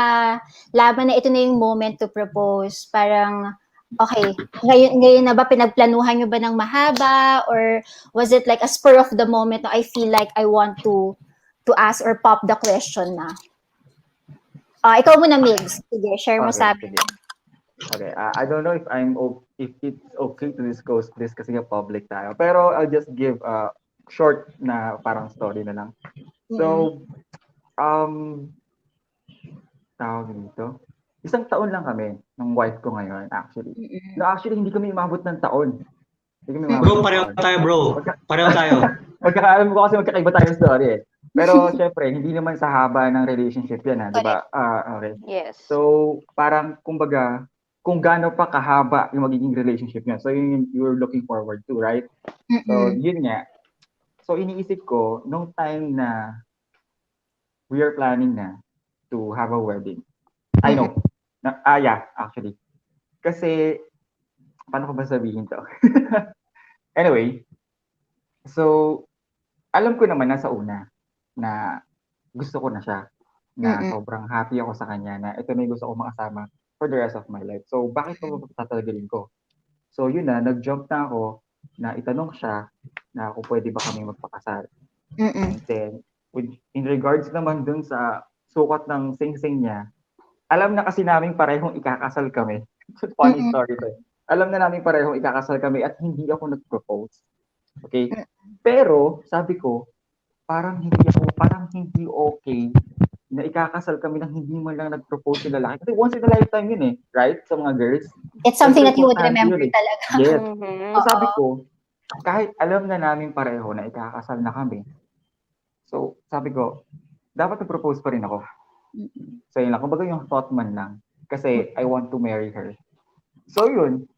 laban na ito na yung moment to propose? Parang, okay, ngayon na ba pinagplanuhan nyo ba ng mahaba? Or was it like a spur of the moment na I feel like I want to ask or pop the question na? Ikaw muna, Migz. Sige, share mo sa amin. sige. Okay, I don't know if it's okay to disclose this kasi nga public tayo. Pero I'll just give a short na parang story na lang. So, tawag dito. Isang taon lang kami ng wife ko ngayon, actually. No, actually, hindi kami umabot ng taon. Hindi kami umabot Bro, ng pareho taon. tayo, bro. Pareho tayo. Alam ko kasi magkakaiba tayo story eh. Pero syempre, hindi naman sa haba ng relationship yan, di ba? Okay. Yes. So, parang kumbaga, kung gaano pa kahaba yung magiging relationship niya. So, yun you're looking forward to, right? So, yun nga. So, iniisip ko, nung time na we are planning na to have a wedding. I know. Yeah, actually. Kasi, paano ko ba sabihin to? Anyway, so, alam ko naman nasa una na gusto ko na siya. Na sobrang happy ako sa kanya na ito na yung gusto ko makasama for the rest of my life. So, bakit pa tatagaling ko? So, yun na, nag-jump na ako na itanong siya na kung pwede ba kami magpakasal. And then, in regards naman dun sa sukat ng sing-sing niya, alam na kasi namin parehong ikakasal kami. Funny story to. Alam na namin parehong ikakasal kami at hindi ako nag-propose. Okay? Pero, sabi ko, parang hindi okay na ikakasal kami nang hindi man lang nag-propose yung lalaki. Kasi once in a lifetime yun eh, right? Sa mga girls. It's something that you would remember talaga. Yes. So sabi ko, kahit alam na namin pareho na ikakasal na kami, so sabi ko, dapat nag-propose pa rin ako. So yun lang, kumbaga yung thought man lang. Kasi I want to marry her. So yun,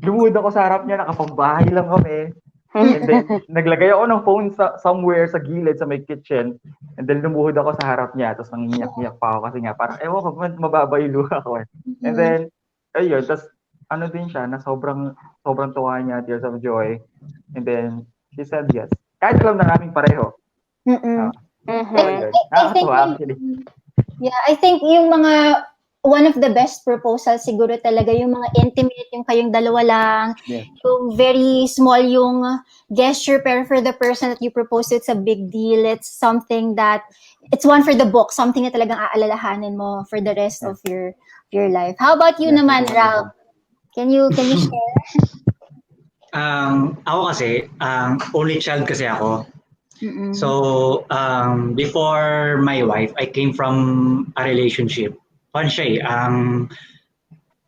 lumuhod ako sa harap niya, nakapagbahay lang kami. And then, naglagay ako ng phone somewhere sa gilid sa may kitchen. And then, lumuhod ako sa harap niya. Tapos, nangiyak-iyak pa ako kasi nga, parang, ewan ko, mababa yung luha ko. And then, ayun, tapos, ano din siya, na sobrang tuwa niya, tears of joy. And then, she said yes. Kahit alam na namin pareho. So, ayun. Nakakatuwa, actually. Yeah, I think yung mga one of the best proposals siguro talaga yung mga intimate, yung kayong dalawa lang, yung very small yung gesture, pero for the person that you propose to, it's a big deal. It's something that, it's one for the book, something na talagang aalalahanin mo for the rest of your life. How about you naman, Ralp? Can you share? Ako kasi, only child kasi ako. So, before my wife, I came from a relationship.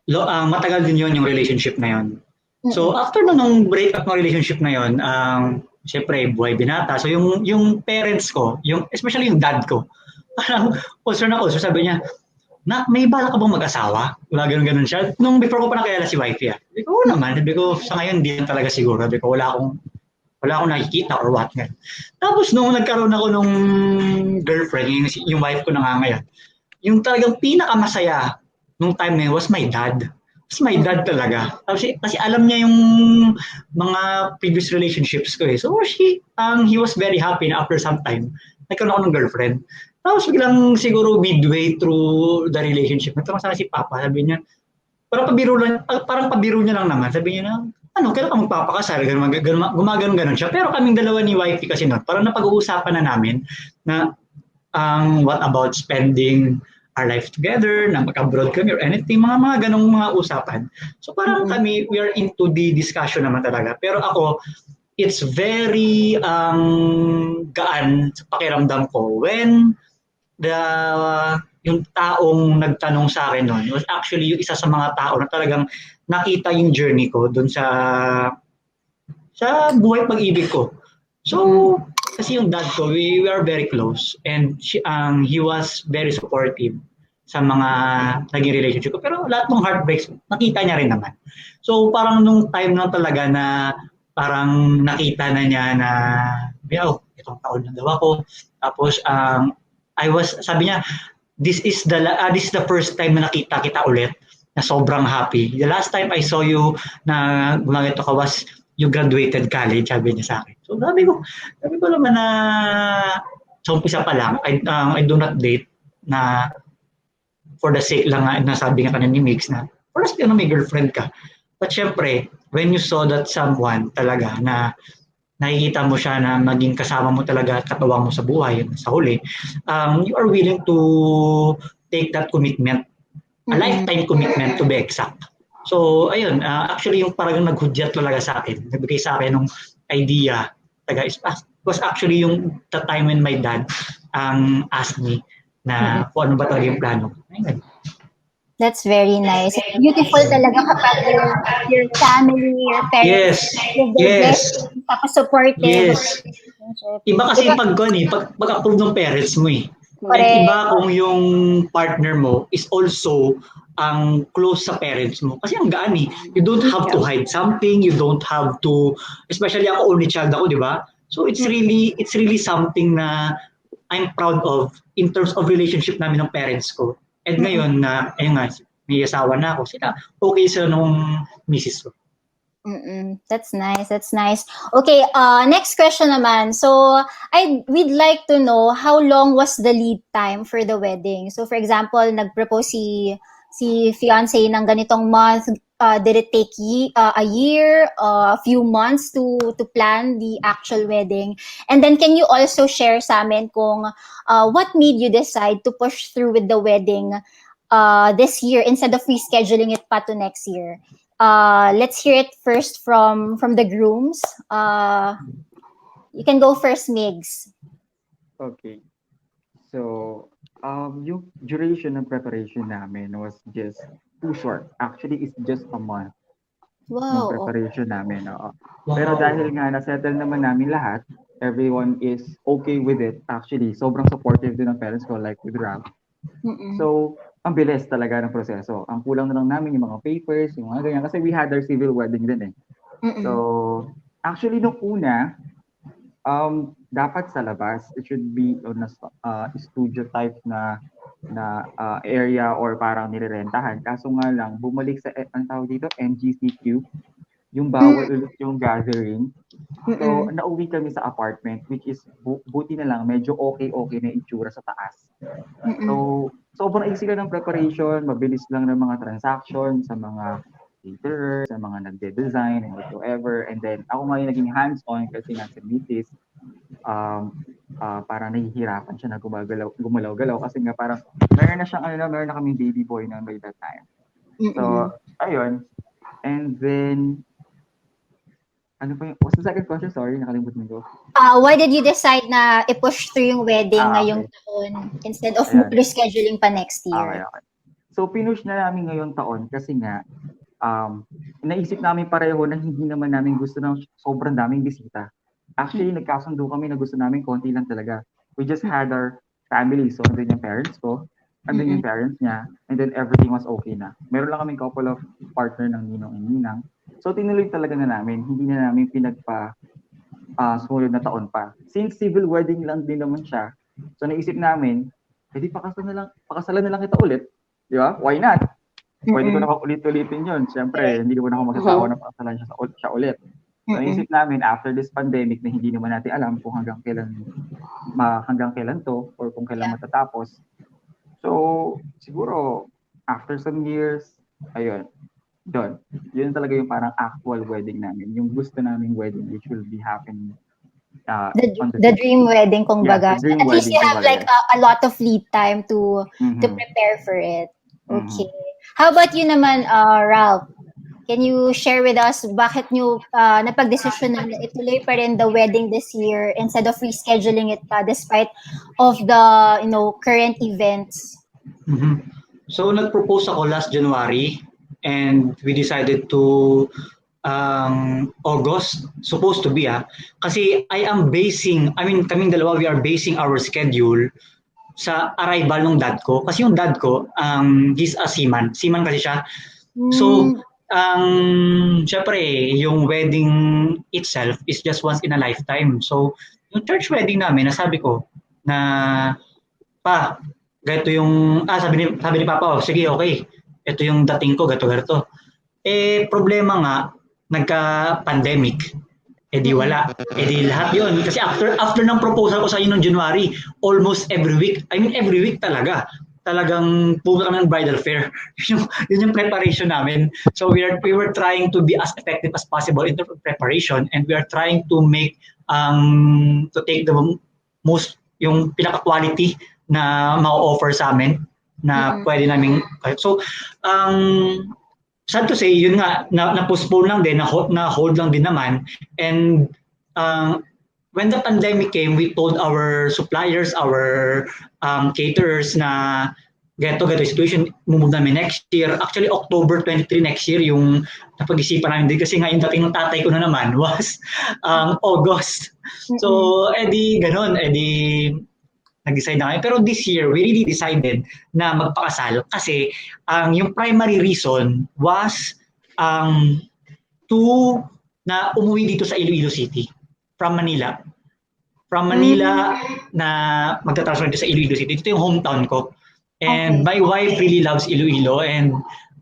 Matagal din yun yung relationship na yun. So, after nung breakup ng relationship na yun, syempre, buhay binata. So, yung parents ko, especially yung dad ko, parang also sabi niya, na may bala ka bang mag-asawa? Wala ganun siya. Nung before ko pa nakilala si wifey, sabi ko, naman. Sabi ko, sa ngayon, hindi talaga siguro. Sabi ko, wala akong nakikita or what. Tapos, nung nagkaroon ako nung girlfriend, yung wife ko na nga ngayon, yung talagang pinakamasaya nung time na yun was my dad. Was my dad talaga. Kasi alam niya yung mga previous relationships ko eh. So he was very happy na after some time, nagkaroon ako ng girlfriend. Tapos biglang siguro midway through the relationship, nagkaroon sana si Papa, sabi niya, parang pabiro niya lang naman. Sabi niya na, kailan ka magpapakasal? Gumagano siya. Pero kaming dalawa ni wifey kasi nun, parang napag-uusapan na namin na what about spending our life together, na mag-abroad kami or anything, mga ganong mga usapan. So parang kami, we are into the discussion naman talaga. Pero ako, it's very gaan sa pakiramdam ko when yung taong nagtanong sa akin noon was actually yung isa sa mga tao na talagang nakita yung journey ko doon sa buhay pag-ibig ko. So, kasi yung dad ko, we are very close and he was very supportive sa mga naging relationship ko. Pero lahat ng heartbreaks, nakita niya rin naman. So, parang nung time na talaga na parang nakita na niya na, itong taon na daw ako. Tapos, sabi niya, this is the first time na nakita kita ulit na sobrang happy. The last time I saw you na gumagito ka was you graduated college, sabi niya sa akin. So sabi ko naman na sa umpisa pa lang, I do not date na for the sake lang na sabi nga kanina ni Migz na for us may girlfriend ka. But syempre, when you saw that someone talaga na nakikita mo siya na maging kasama mo talaga at katuwang mo sa buhay, sa huli, you are willing to take that commitment. A lifetime commitment to be exact. So, ayun, actually yung parang naghudyat talaga sa akin. Nagbigay sa akin ng idea. Was actually yung the time when my dad asked me na kung ano ba talaga yung plano. Ayun. That's very nice. Beautiful talaga kapag your family, your parents, give their blessings, tapos supportive. Yes. Iba kasi pag-approve ng parents mo eh. And Correct. iba kung yung partner mo is also ang close sa parents mo. Kasi ang gaan eh. You don't have to hide something. You don't have to, especially ako, only child ako, di ba? So it's really something na I'm proud of in terms of relationship namin ng parents ko. And ngayon na, ayun nga, may asawa na ako, sila okay sila nung misis ko. That's nice. That's nice. Okay, next question naman. So, we'd like to know how long was the lead time for the wedding. So, for example, nag-propose si fiancé ng ganitong month. Did it take a year, a few months to plan the actual wedding? And then, can you also share sa amin kung what made you decide to push through with the wedding this year instead of rescheduling it pa to next year? Let's hear it first from the grooms. You can go first, Migz. Okay. So, yung duration ng preparation namin was just too short. Actually, it's just a month ng Wow. preparation namin. Pero dahil nga na-settle naman namin lahat, everyone is okay with it. Actually, sobrang supportive din ng parents ko, like with Ralp. So, ang bilis talaga ng proseso. Ang kulang na lang namin yung mga papers, yung mga ganyan. Kasi we had our civil wedding din eh. So, actually, nung una, dapat sa labas. It should be on a studio type na area or parang nirerentahan. Kaso nga lang, bumalik sa, ang tawag dito, MGCQ, yung bawal ulit yung gathering. So, nauwi kami sa apartment, which is, buti na lang, medyo okay na itsura sa taas. So, sobrang easy lang ng preparation, mabilis lang ng mga transaction sa mga caterers, sa mga nagde-design and whatsoever. And then, ako nga yung naging hands-on kasi nga si Mrs. Parang nahihirapan siya na gumalaw-galaw kasi nga parang meron na kaming baby boy na by that time. So, ayun. And then, ano pa yung, what's the second question? Sorry, nakalimutan ko. Why did you decide na i-push through yung wedding ngayong taon instead of rescheduling pa next year? Okay. So, pinush na namin ngayong taon kasi nga, naisip namin pareho na hindi naman namin gusto ng sobrang daming bisita. Actually, nagkasundo kami na gusto namin konti lang talaga. We just had our family. So, andun yung parents ko, andun yung parents niya, and then everything was okay na. Meron lang kaming couple of partner ng ninong and ninang. So, tinuloy talaga na namin. Hindi na namin sumunod na taon pa. Since civil wedding lang din naman siya, so naisip namin, pwede pakasalan na lang kita ulit. Di ba? Why not? Pwede ko na ulit-ulitin yun. Siyempre, hindi ko na ako magsasawa na pakasalan siya ulit. So, naisip namin, after this pandemic na hindi naman natin alam kung hanggang kailan to or kung kailan matatapos. So, siguro, after some years, ayun, doon. Yun talaga yung parang actual wedding namin. Yung gusto naming wedding which will be happening the dream wedding, kung baga. Yes, At least you have like a lot of lead time to prepare for it. Okay. How about you naman, Ralph? Can you share with us bakit nyo napag-desisyon na ituloy pa rin the wedding this year instead of rescheduling it pa despite of the current events? So nag-propose ako last January and we decided to August, supposed to be kasi kaming dalawa, we are basing our schedule sa arrival ng dad ko. Kasi yung dad ko, he's a seaman kasi siya. So, syempre, yung wedding itself is just once in a lifetime. So, yung church wedding namin, nasabi ko na, ganito yung, sabi ni Papa, sige, okay, ito yung dating ko, gato. Problema nga, nagka-pandemic. Di wala. Di lahat yun. Kasi after ng proposal ko sa inyo noong January, almost every week talaga. Talagang pumunta kami ng bridal fair. Yun yung preparation namin. So we were trying to be as effective as possible in terms of preparation, and we are trying to make to take the most yung pinaka-quality na ma-offer sa amin. na pwede naming, so, sad to say, yun nga, na-postpone lang din, na-hold lang din naman. And when the pandemic came, we told our suppliers, our caterers na ganito situation, mumove namin next year. Actually, October 23 next year, yung napag-isipan namin din kasi nga yung dating ng tatay ko na naman was August. So, ganun, nag-decide na kami. Pero this year, we really decided na magpakasal kasi yung primary reason was to na umuwi dito sa Iloilo City from Manila. From Manila na magta-transfer dito sa Iloilo City. Ito yung hometown ko. And my wife really loves Iloilo and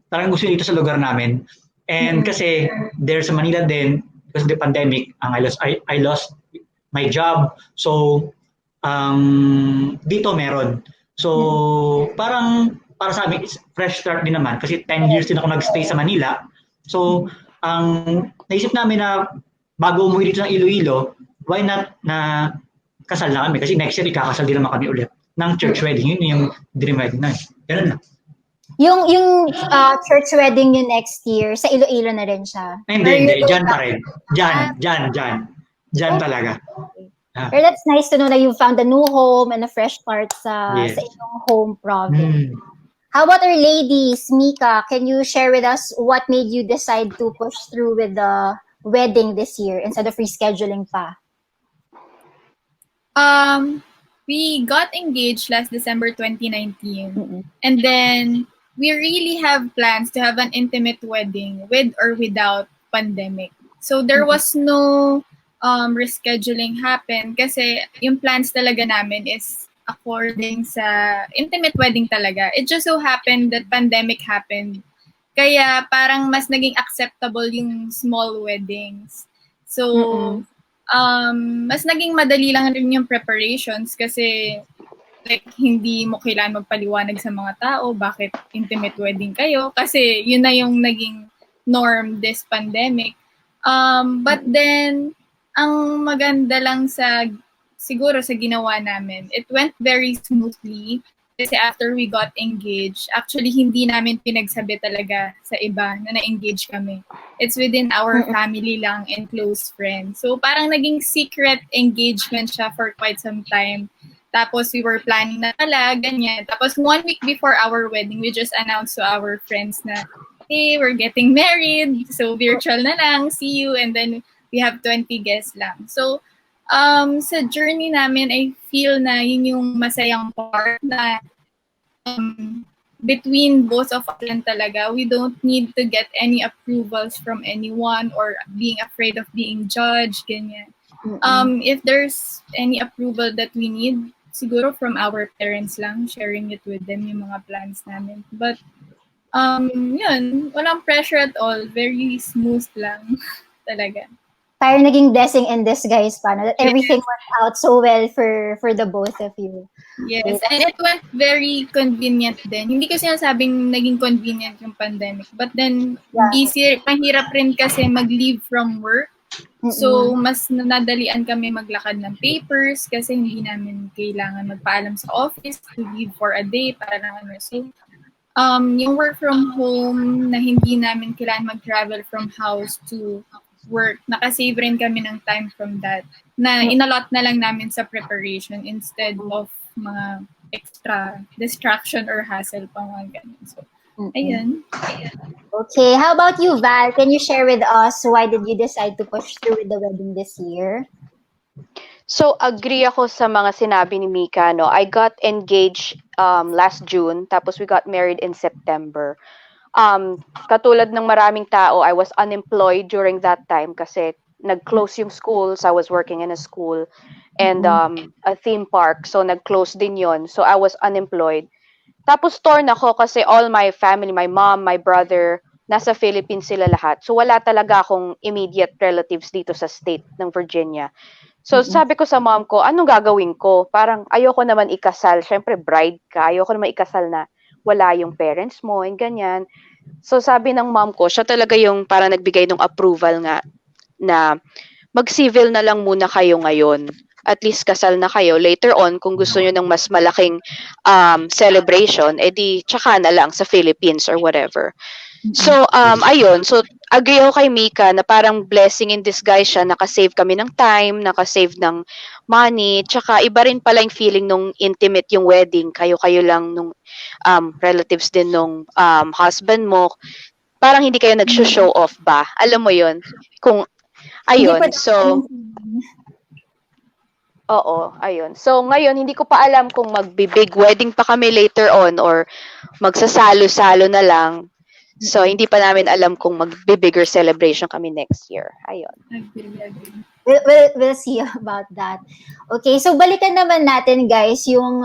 parang gusto dito sa lugar namin. And kasi there's sa Manila din, because of the pandemic, I lost my job. So, dito meron. So, parang para sa amin, it's fresh start din naman kasi 10 years din ako nagstay sa Manila. So, naisip namin na bago umuwi dito ng Iloilo, why not na kasal na kami? Kasi next year, ikakasal din naman kami ulit ng church wedding. Yun yung dream wedding na. Ganun lang. Yung church wedding niyo next year, sa Iloilo na rin siya? Hindi. Diyan pa rin. Diyan talaga. Pero that's nice to know that you found a new home and a fresh start sa inyong home province. How about our ladies? Mica, can you share with us what made you decide to push through with the wedding this year instead of rescheduling pa? We got engaged last December 2019. And then we really have plans to have an intimate wedding with or without pandemic. So there was no rescheduling happen kasi yung plans talaga namin is according sa intimate wedding talaga. It just so happened that pandemic happened. Kaya parang mas naging acceptable yung small weddings. So, mas naging madali lang rin yung preparations kasi like hindi mo kailangan magpaliwanag sa mga tao bakit intimate wedding kayo kasi yun na yung naging norm this pandemic. But then, ang maganda lang siguro sa ginawa namin, it went very smoothly kasi after we got engaged, actually hindi namin pinagsabi talaga sa iba na na-engage kami. It's within our family lang and close friends. So parang naging secret engagement siya for quite some time. Tapos we were planning na pala, ganyan. Tapos 1 week before our wedding, we just announced to our friends na, hey, we're getting married. So virtual na lang, see you. And then we have 20 guests lang. So sa journey namin, I feel na yun yung masayang part na between both of us lang talaga. We don't need to get any approvals from anyone or being afraid of being judged, ganyan. If there's any approval that we need, siguro from our parents lang, sharing it with them yung mga plans namin. But, yun, walang pressure at all. Very smooth lang talaga. Parang naging blessing in disguise pa, that everything went out so well for the both of you. Yes, and it went very convenient din. Hindi ko sinasabing naging convenient yung pandemic. But then, mahirap rin kasi mag-leave from work. So, mas nadalian kami maglakad ng papers kasi hindi namin kailangan magpaalam sa office to leave for a day para lang ano. So, yung work from home na hindi namin kailangan mag-travel from house to work, nakasave rin kami ng time from that na inalot na lang namin sa preparation instead of mga extra distraction or hassle pa mga ganun. So, ayun. Okay, how about you, Val? Can you share with us why did you decide to push through with the wedding this year? So, agree ako sa mga sinabi ni Mica, no? I got engaged last June, tapos we got married in September. Katulad ng maraming tao, I was unemployed during that time kasi nag-close yung schools. I was working in a school and a theme park. So, nag-close din yon. So, I was unemployed. Tapos, torn ako kasi all my family, my mom, my brother, nasa Philippines sila lahat. So, wala talaga akong immediate relatives dito sa state ng Virginia. So, sabi ko sa mom ko, anong gagawin ko? Parang ayoko naman ikasal. Siyempre, bride ka. Ayoko naman ikasal na wala yung parents mo, and ganyan. So, sabi ng mom ko, siya talaga yung para nagbigay ng approval nga na mag-civil na lang muna kayo ngayon. at least kasal na kayo. Later on, kung gusto nyo ng mas malaking celebration, edi tsaka na lang sa Philippines or whatever. So, ayun. So, agree ako kay Mica na parang blessing in disguise siya. Nakasave kami ng time, nakasave ng money. Tsaka iba rin pala yung feeling nung intimate yung wedding. Kayo-kayo lang nung relatives din nung husband mo. Parang hindi kayo nag-show off ba? Alam mo yun? Kung, ayun. So, oo, ayun. So, ngayon, hindi ko pa alam kung magbi-big wedding pa kami later on or magsasalo-salo na lang. So, hindi pa namin alam kung mag-bigger celebration kami next year. Ayun. We'll see about that. Okay, so balikan naman natin, guys, yung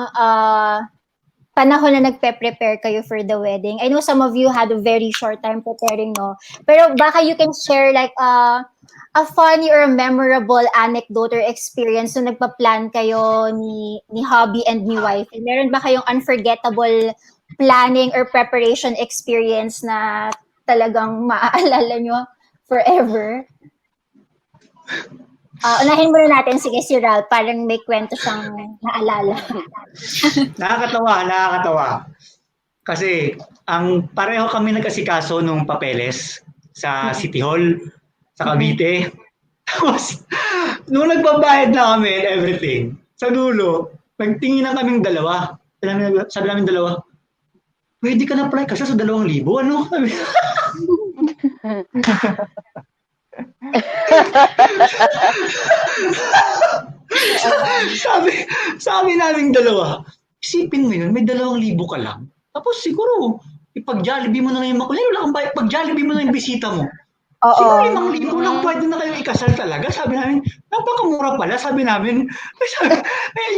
panahon na nagpe-prepare kayo for the wedding. I know some of you had a very short time preparing, no? Pero baka you can share like a funny or a memorable anecdote or experience nung nagpa-plan kayo ni hubby and ni wife. And meron ba kayong unforgettable planning or preparation experience na talagang maaalala nyo forever? Unahin muna natin, sige, si Ralp, parang may kwento siyang naalala. Nakakatawa. Kasi ang pareho kami nag-asikaso nung papeles sa City Hall, sa Cavite. Tapos, nung nagbabayad na kami and everything, sa dulo, nagtingin na kaming dalawa. Sabi namin dalawa, pwede ka na apply kasi sa 2,000, ano? sabi namin dalawa, isipin mo yun, may 2,000 ka lang. Tapos siguro, ipag-Jollibee mo na yung makulit, wala kang bayad, pag-Jollibee mo na yung bisita mo. Siguro 5,000 lang pwede na kayo ikasal talaga. Sabi namin, napakamura pala. Sabi namin,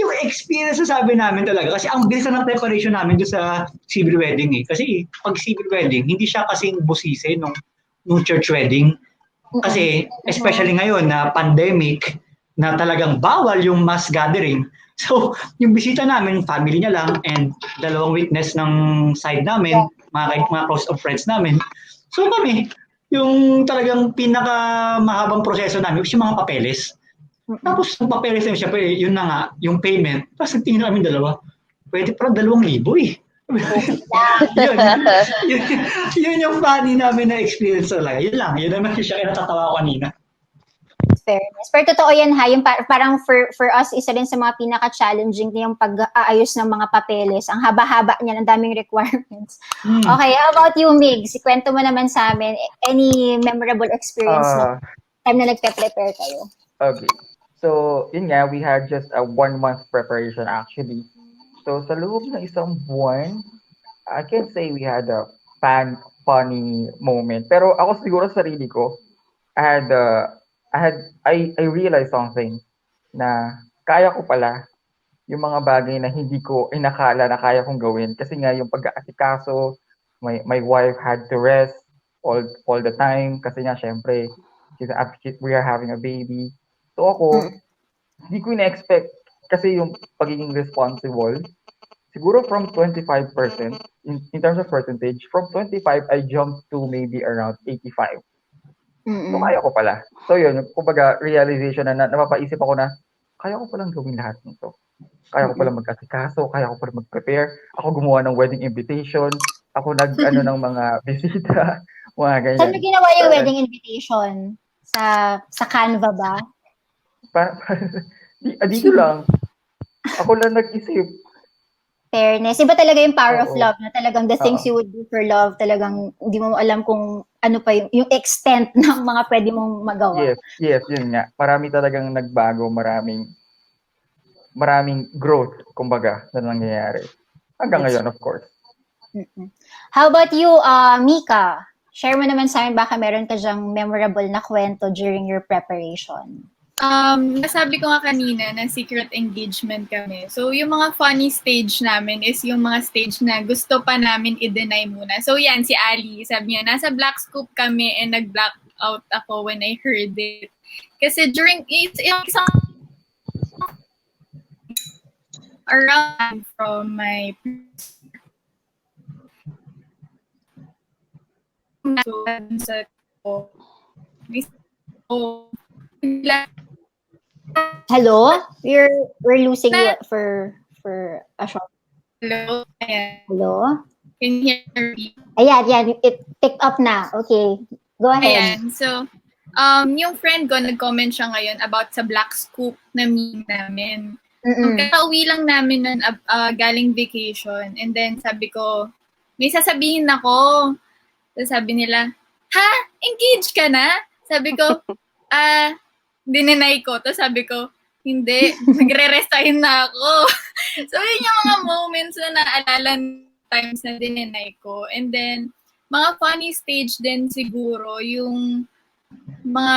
yung experience na sabi namin talaga. Kasi ang bilis na ng preparation namin doon sa civil wedding eh. Kasi pag civil wedding, hindi siya kasing busise nung church wedding. Kasi especially ngayon na pandemic, na talagang bawal yung mass gathering. So, yung bisita namin, family niya lang, and 2 witness ng side namin, mga close of friends namin. So kami, yung talagang pinaka-mahabang proseso namin was yung mga papeles. Tapos yung papeles na syempre, yun na nga, yung payment. Tapos nagtingin na kami dalawa, pwede pala 2,000 eh. yun yung funny namin na experience talaga. Yun naman siya kaya natatawa ko kanina. Fairness. Pero totoo yan ha, yung parang for us, isa rin sa mga pinaka-challenging yung pag-aayos ng mga papeles. Ang haba-haba niya, ang daming requirements. Okay, how about you, Migz? Kwento mo naman sa amin, any memorable experience na time na nagpe-prepare kayo? Okay. So, yun nga, we had just a 1-month preparation actually. So, sa loob ng isang buwan, I can say we had a funny moment. Pero ako siguro sa sarili ko, I realized something na kaya ko pala yung mga bagay na hindi ko inakala na kaya kong gawin. Kasi nga yung pag-aasikaso, my wife had to rest all the time kasi nga syempre we are having a baby. So ako, hindi ko ina-expect kasi yung pagiging responsible, siguro from 25%, in terms of percentage, from 25, I jumped to maybe around 85. So, kaya ko pala. So, yun, kumbaga, realization na napapaisip ako na, kaya ko palang gawin lahat nito. Kaya ko palang mag-asikaso, kaya ko palang mag-prepare. Ako gumawa ng wedding invitation. Ako ng mga bisita. Mga ganyan. Saan mo ginawa yung wedding invitation? Sa Canva ba? Dito lang. Ako lang nag-isip. Fairness. Iba talaga yung power of love na talagang the things you would do for love, talagang hindi mo alam kung ano pa yung extent ng mga pwede mong magawa. Yes, yun nga. Marami talagang nagbago, maraming growth, kumbaga, na nangyayari. Hanggang ngayon, of course. How about you, Mica? Share mo naman sa amin baka meron ka dyang memorable na kwento during your preparation. Nasabi ko nga kanina na secret engagement kami. So, yung mga funny stage namin is yung mga stage na gusto pa namin i-deny muna. So, yan, si Ali, sabi niya, nasa Black Scoop kami and nag-black out ako when I heard it. Kasi during, yung isang around from my Hello? We're losing you for a short. Hello? Ayan. Hello? Can you hear me? Ayan, it picked up na. Okay, go ahead. Ayan. So, yung friend ko, nag-comment siya ngayon about sa Black Scoop na meme namin. Kakauwi lang namin nun galing vacation. And then sabi ko, may sasabihin ako. So sabi nila, ha? Engaged ka na? Sabi ko, dininay ko. Tapos sabi ko, hindi, magre-resign na ako. So yun yung mga moments na naalala times na dininay ko. And then, mga funny stage din siguro, yung mga,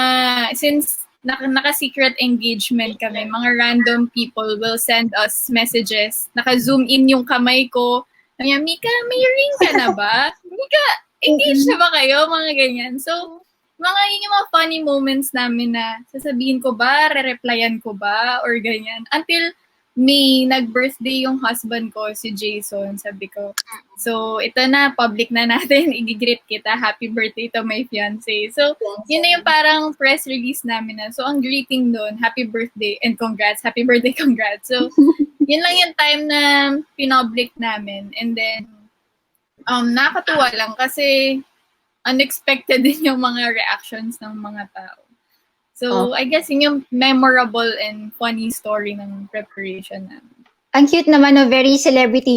since naka-secret engagement kami, mga random people will send us messages. Naka-zoom in yung kamay ko. Sabi niya, Mica, may ring ka na ba? Mica, engaged na ba kayo? Mga ganyan. So, yun yung mga funny moments namin na sasabihin ko ba, re-replyan ko ba, or ganyan. Until May, nag-birthday yung husband ko, si Jason. Sabi ko, so, ito na, public na natin. I-greet kita. Happy birthday to my fiancé. So, yun na yung parang press release namin na. So, ang greeting doon, happy birthday and congrats. Happy birthday, congrats. So, yun lang yung time na pinoblic namin. And then, nakakatuwa lang kasi unexpected din yung mga reactions ng mga tao. So, I guess yun yung memorable and funny story ng preparation namin. Ang cute naman, no? Very celebrity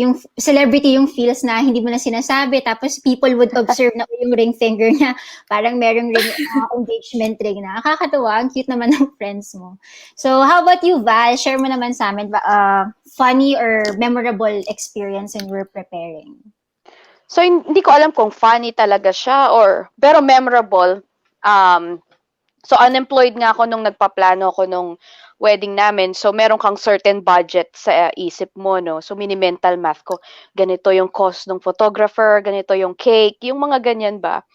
yung feels na hindi mo na sinasabi. Tapos people would observe na yung ring finger niya. Parang merong ring, engagement ring na. Nakakatuwa. Ang cute naman ng friends mo. So, how about you, Val? Share mo naman sa amin funny or memorable experience when we're preparing. So, hindi ko alam kung funny talaga siya pero memorable. So, unemployed nga ako nung nagpaplano ako nung wedding namin. So, meron kang certain budget sa isip mo, no? So, mini-mental math ko. Ganito yung cost ng photographer, ganito yung cake, yung mga ganyan ba?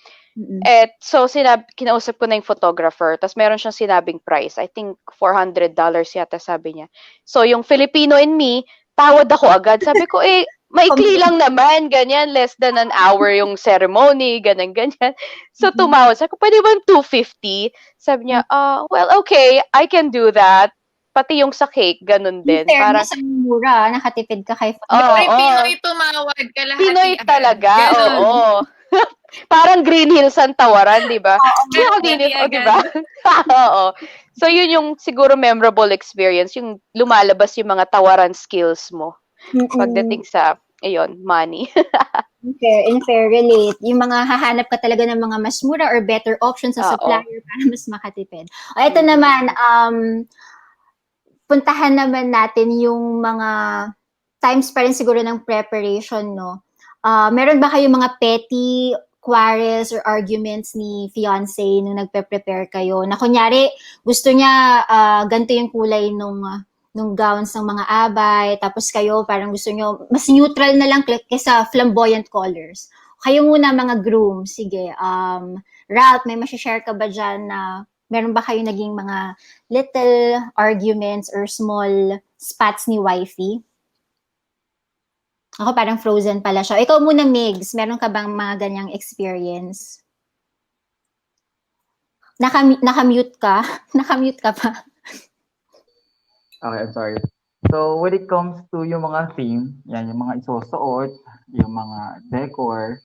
So, kinausap ko na yung photographer. Tapos, meron siyang sinabing price. I think $400 yata sabi niya. So, yung Filipino in me, tawad ako agad. Sabi ko, maikli lang naman, ganyan, less than an hour yung ceremony, ganyan. So, tumawad. Sabi ko, pwede ba 250? Sabi niya, well, okay, I can do that. Pati yung sa cake, ganun din. Parang sa mura, nakatipid ka kay Pinoy tumawad, kalahati. Pinoy talaga, oo. Parang Green Hills ang tawaran, di ba? Hindi ako Green Hills, di ba? Oo. So, yun yung siguro memorable experience, yung lumalabas yung mga tawaran skills mo. Pagdating sa, money. Fair, relate. Yung mga hahanap ka talaga ng mga mas mura or better options sa supplier para mas makatipid. Ito naman, puntahan naman natin yung mga times pa rin siguro ng preparation, no? Meron ba kayong mga petty quarrels or arguments ni fiancé nung nagpe-prepare kayo? Na kunyari, gusto niya ganito yung kulay nung gowns ng mga abay, tapos kayo parang gusto nyo, mas neutral na lang kaysa flamboyant colors. Kayo muna mga groom, sige. Ralp, may masishare ka ba dyan na meron ba kayo naging mga little arguments or small spats ni wifey? Ako parang frozen pala siya. Ikaw muna, Migz, meron ka bang mga ganyang experience? Nakamute ka? Nakamute ka pa? Okay, I'm sorry. So, when it comes to yung mga theme, yan, yung mga isusuot, yung mga decor,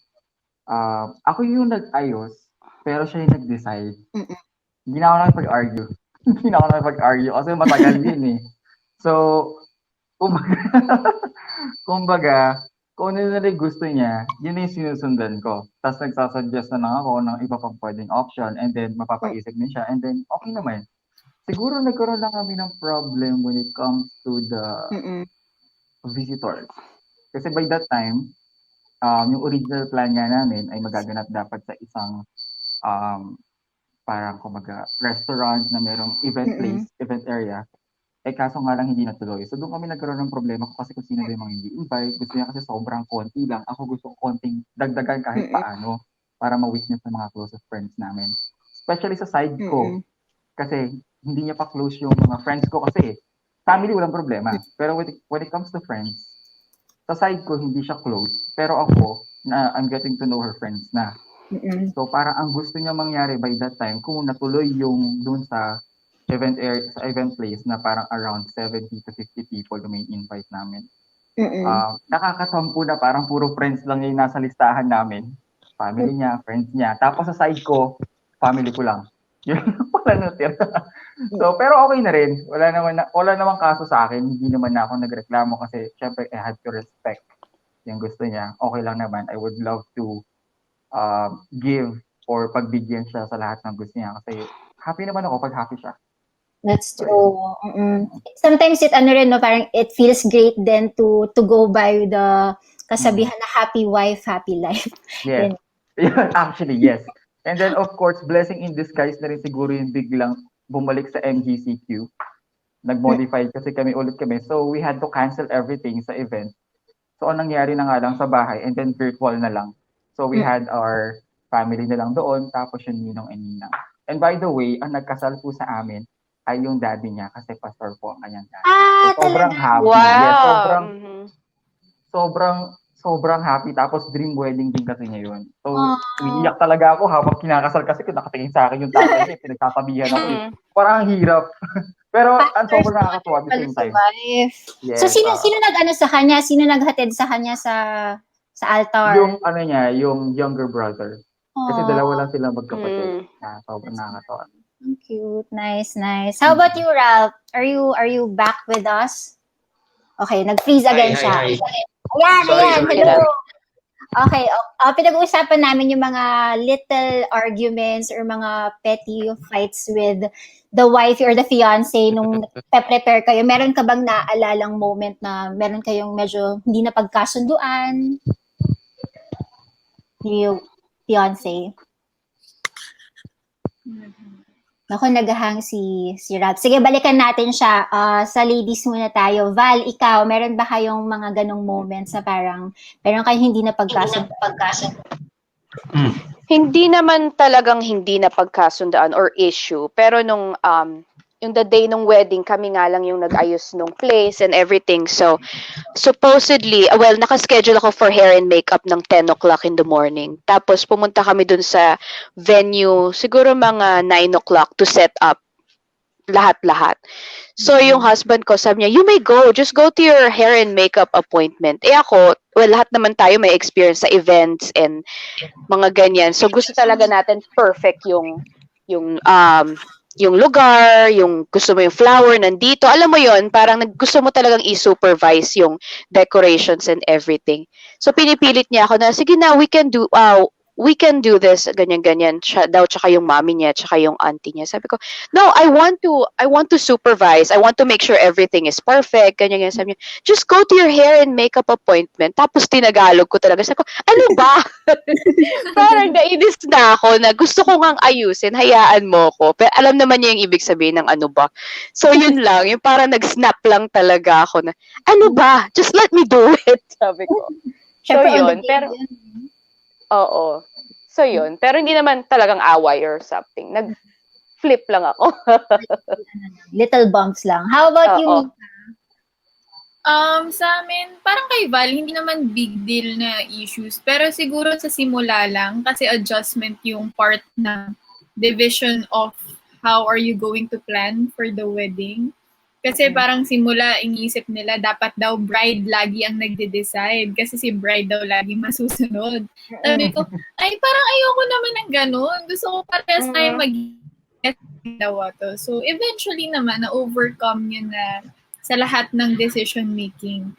ako yung nag-ayos, pero siya yung nag-decide. Hindi na ako nakipag-argue. Hindi na ako nakipag-argue kasi matagal yun eh. So, kumbaga, kung ano na gusto niya, yun na yung sinusundan ko. Tapos nagsasuggest na lang ako ng iba pang pwedeng option and then mapapaisip din siya and then okay naman. Siguro nagkaroon lang kami ng problem when it comes to the visitors. Kasi by that time, yung original plan nga namin ay magaganap dapat sa isang parang kumaga restaurant na merong event place, event area. Kaso nga lang hindi natuloy. So doon kami nagkaroon ng problema kasi kung sino ba yung mga hindi invite. Gusto niya kasi sobrang konti lang. Ako gusto konting dagdagan kahit paano para ma-witness ng mga closest friends namin. Especially sa side ko. Kasi hindi niya pa close yung mga friends ko kasi family walang problema. Pero when it comes to friends, sa side ko hindi siya close. Pero ako, I'm getting to know her friends na. So parang ang gusto niya mangyari by that time, kung natuloy yung dun sa event place na parang around 70 to 50 people na may invite namin. Nakakatampo na parang puro friends lang yung nasa listahan namin. Family niya, friends niya. Tapos sa side ko, family ko lang. Yun wala natira. So, pero okay na rin. Wala naman kaso sa akin. Hindi naman na ako nagreklamo kasi syempre I had to respect yung gusto niya. Okay lang naman. I would love to give or pagbigyan siya sa lahat ng gusto niya kasi happy naman ako pag happy siya. That's true. Sometimes parang it feels great then to go by the kasabihan na happy wife, happy life. Yes. Actually, yes. And then, of course, blessing in disguise na rin siguro yung biglang bumalik sa MGCQ. Nag-modify kasi ulit kami. So, we had to cancel everything sa event. So, ang nangyari na nga lang sa bahay and then virtual na lang. So, we had our family na lang doon, tapos yung ninong and ninang. And by the way, ang nagkasal po sa amin ay yung daddy niya kasi pastor po ang kanyang daddy. So, sobrang happy. Wow. Yes, sobrang happy. Tapos dream wedding din kasi niya yun. So, umiiyak talaga ako habang kinakasal kasi kung nakatingin sa akin yung tatay niya, pinagsasabihan ako. Parang hirap. Pero ang sobrang nakakatuwa at the same time. Yes. So, sino nag-ano sa kanya? Sino naghatid sa kanya sa altar? Yung yung younger brother. Kasi dalawa lang sila magkapatid. Sobrang nakakatuwa. Cute. Nice. How about you, Ralp? Are you back with us? Okay, nag-freeze again siya. Hi. Ayan. Hello. Okay, pinag-uusapan namin yung mga little arguments or mga petty fights with the wife or the fiancé nung prepare kayo. Meron ka bang naalalang moment na meron kayong medyo hindi na pagkasunduan? Yung fiancé? Ako, naghahang si Ralp. Sige, balikan natin siya. Sa ladies muna tayo. Val, ikaw, meron ba kayong mga ganong moments na parang meron kayong hindi na pagkasundaan? Hindi naman talagang hindi na pagkasundaan or issue. Pero nung yung the day ng wedding, kami nga lang yung nag-ayos nung place and everything. So, supposedly, nakaschedule ako for hair and makeup ng 10 o'clock in the morning. Tapos, pumunta kami dun sa venue, siguro mga 9 o'clock to set up lahat-lahat. So, yung husband ko, sabi niya, you may go, just go to your hair and makeup appointment. Ako, lahat naman tayo may experience sa events and mga ganyan. So, gusto talaga natin perfect yung lugar, yung gusto mo yung flower nandito. Alam mo yon, parang gusto mo talagang i-supervise yung decorations and everything. So, pinipilit niya ako na, sige na, we can do this, ganyan-ganyan. Siya daw, tsaka yung mommy niya, tsaka yung auntie niya. Sabi ko, no, I want to supervise. I want to make sure everything is perfect. Ganyan-ganyan. Sabi niya, just go to your hair and makeup appointment. Tapos tinagalog ko talaga. Sabi ko, ano ba? Parang nainis na ako na gusto ko ngang ayusin, hayaan mo ko. Pero alam naman niya yung ibig sabihin ng ano ba. So, yun lang. Yung parang nag-snap lang talaga ako na, ano ba? Just let me do it. Sabi ko. So, yun. Pero, oo. So, yun. Pero hindi naman talagang away or something. Nag-flip lang ako. Little bumps lang. How about you, Mica? Sa amin, parang kay Val, hindi naman big deal na issues. Pero siguro sa simula lang, kasi adjustment yung part na division of how are you going to plan for the wedding. Kasi parang simula, iniisip nila, dapat daw bride lagi ang nagde-decide. Kasi si bride daw lagi masusunod. Sabi ko, ay parang ayoko naman ng ganun. Gusto ko parehas tayo mag-dawa to. So eventually naman, na-overcome yun na sa lahat ng decision making.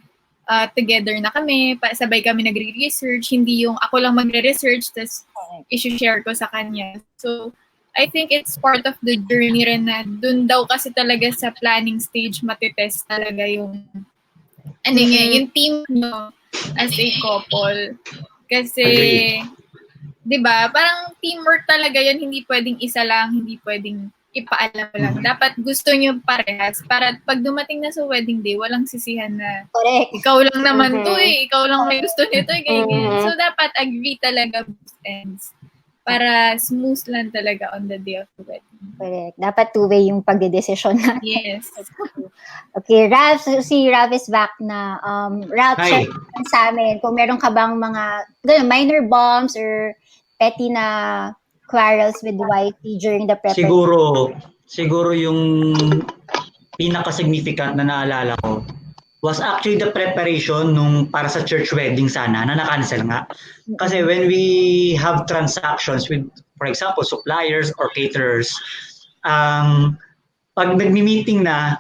Together na kami, sabay kami nagre-research. Hindi yung ako lang magre-research, tapos isi-share ko sa kanya. So, I think it's part of the journey rin na dun daw kasi talaga sa planning stage matitest talaga yung yung team nyo as a couple. Kasi, di ba, parang teamwork talaga yun, hindi pwedeng isa lang, hindi pwedeng ipaalam lang. Dapat gusto nyo parehas para pag dumating na sa wedding day, walang sisihan na ikaw lang naman to ikaw lang may gusto nito ganyan. So, dapat agree talaga both ends. Para smooth lang talaga on the day of the wedding. Correct. Dapat two-way yung pagdedesisyon natin. Yes. Okay, Ralph, si Ralph is back na. Ralph, share sa amin kung meron ka bang mga minor bumps or petty na quarrels with wifey during the preparation. siguro yung pinaka-significant na naalala ko was actually the preparation nung para sa church wedding sana na na-cancel nga. Kasi when we have transactions with, for example, suppliers or caterers, pag nagmi-meeting na,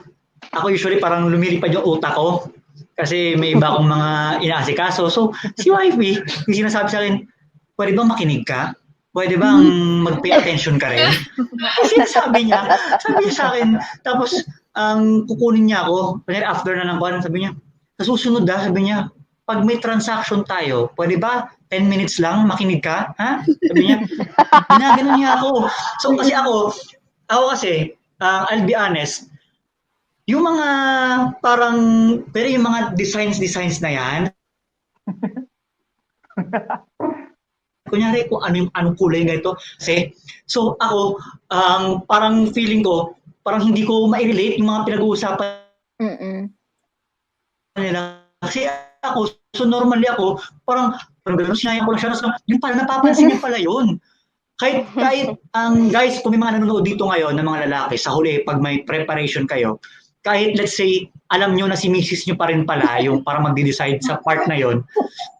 ako usually parang lumilipad yung utak ko kasi may iba akong mga inaasikaso. So, si wifey, yung sinasabi sa akin, pwede ba makinig ka? Pwede ba mag-pay attention ka rin? Kasi sabi niya sa akin, tapos kukunin niya ako, after na ng kwan, sabi niya, sa susunod sabi niya, pag may transaction tayo, pwede ba 10 minutes lang makinig ka? Ha? Sabi niya, ginaganon niya ako. So kasi ako kasi, I'll be honest, yung mga parang, pero yung mga designs na yan, kunyari kung anong kulay ganito. So ako, parang feeling ko, parang hindi ko ma-relate yung mga pinag-uusapan nila. Kasi ako, so normally ako, parang gano'n, sinayan ko lang siya, yung pala napapansin niya pala yun. Kahit guys, kung may mga nanonood dito ngayon ng mga lalaki, sa huli, pag may preparation kayo, kahit let's say, alam nyo na si Mrs. nyo pa rin pala, yung para magde-decide sa part na yon,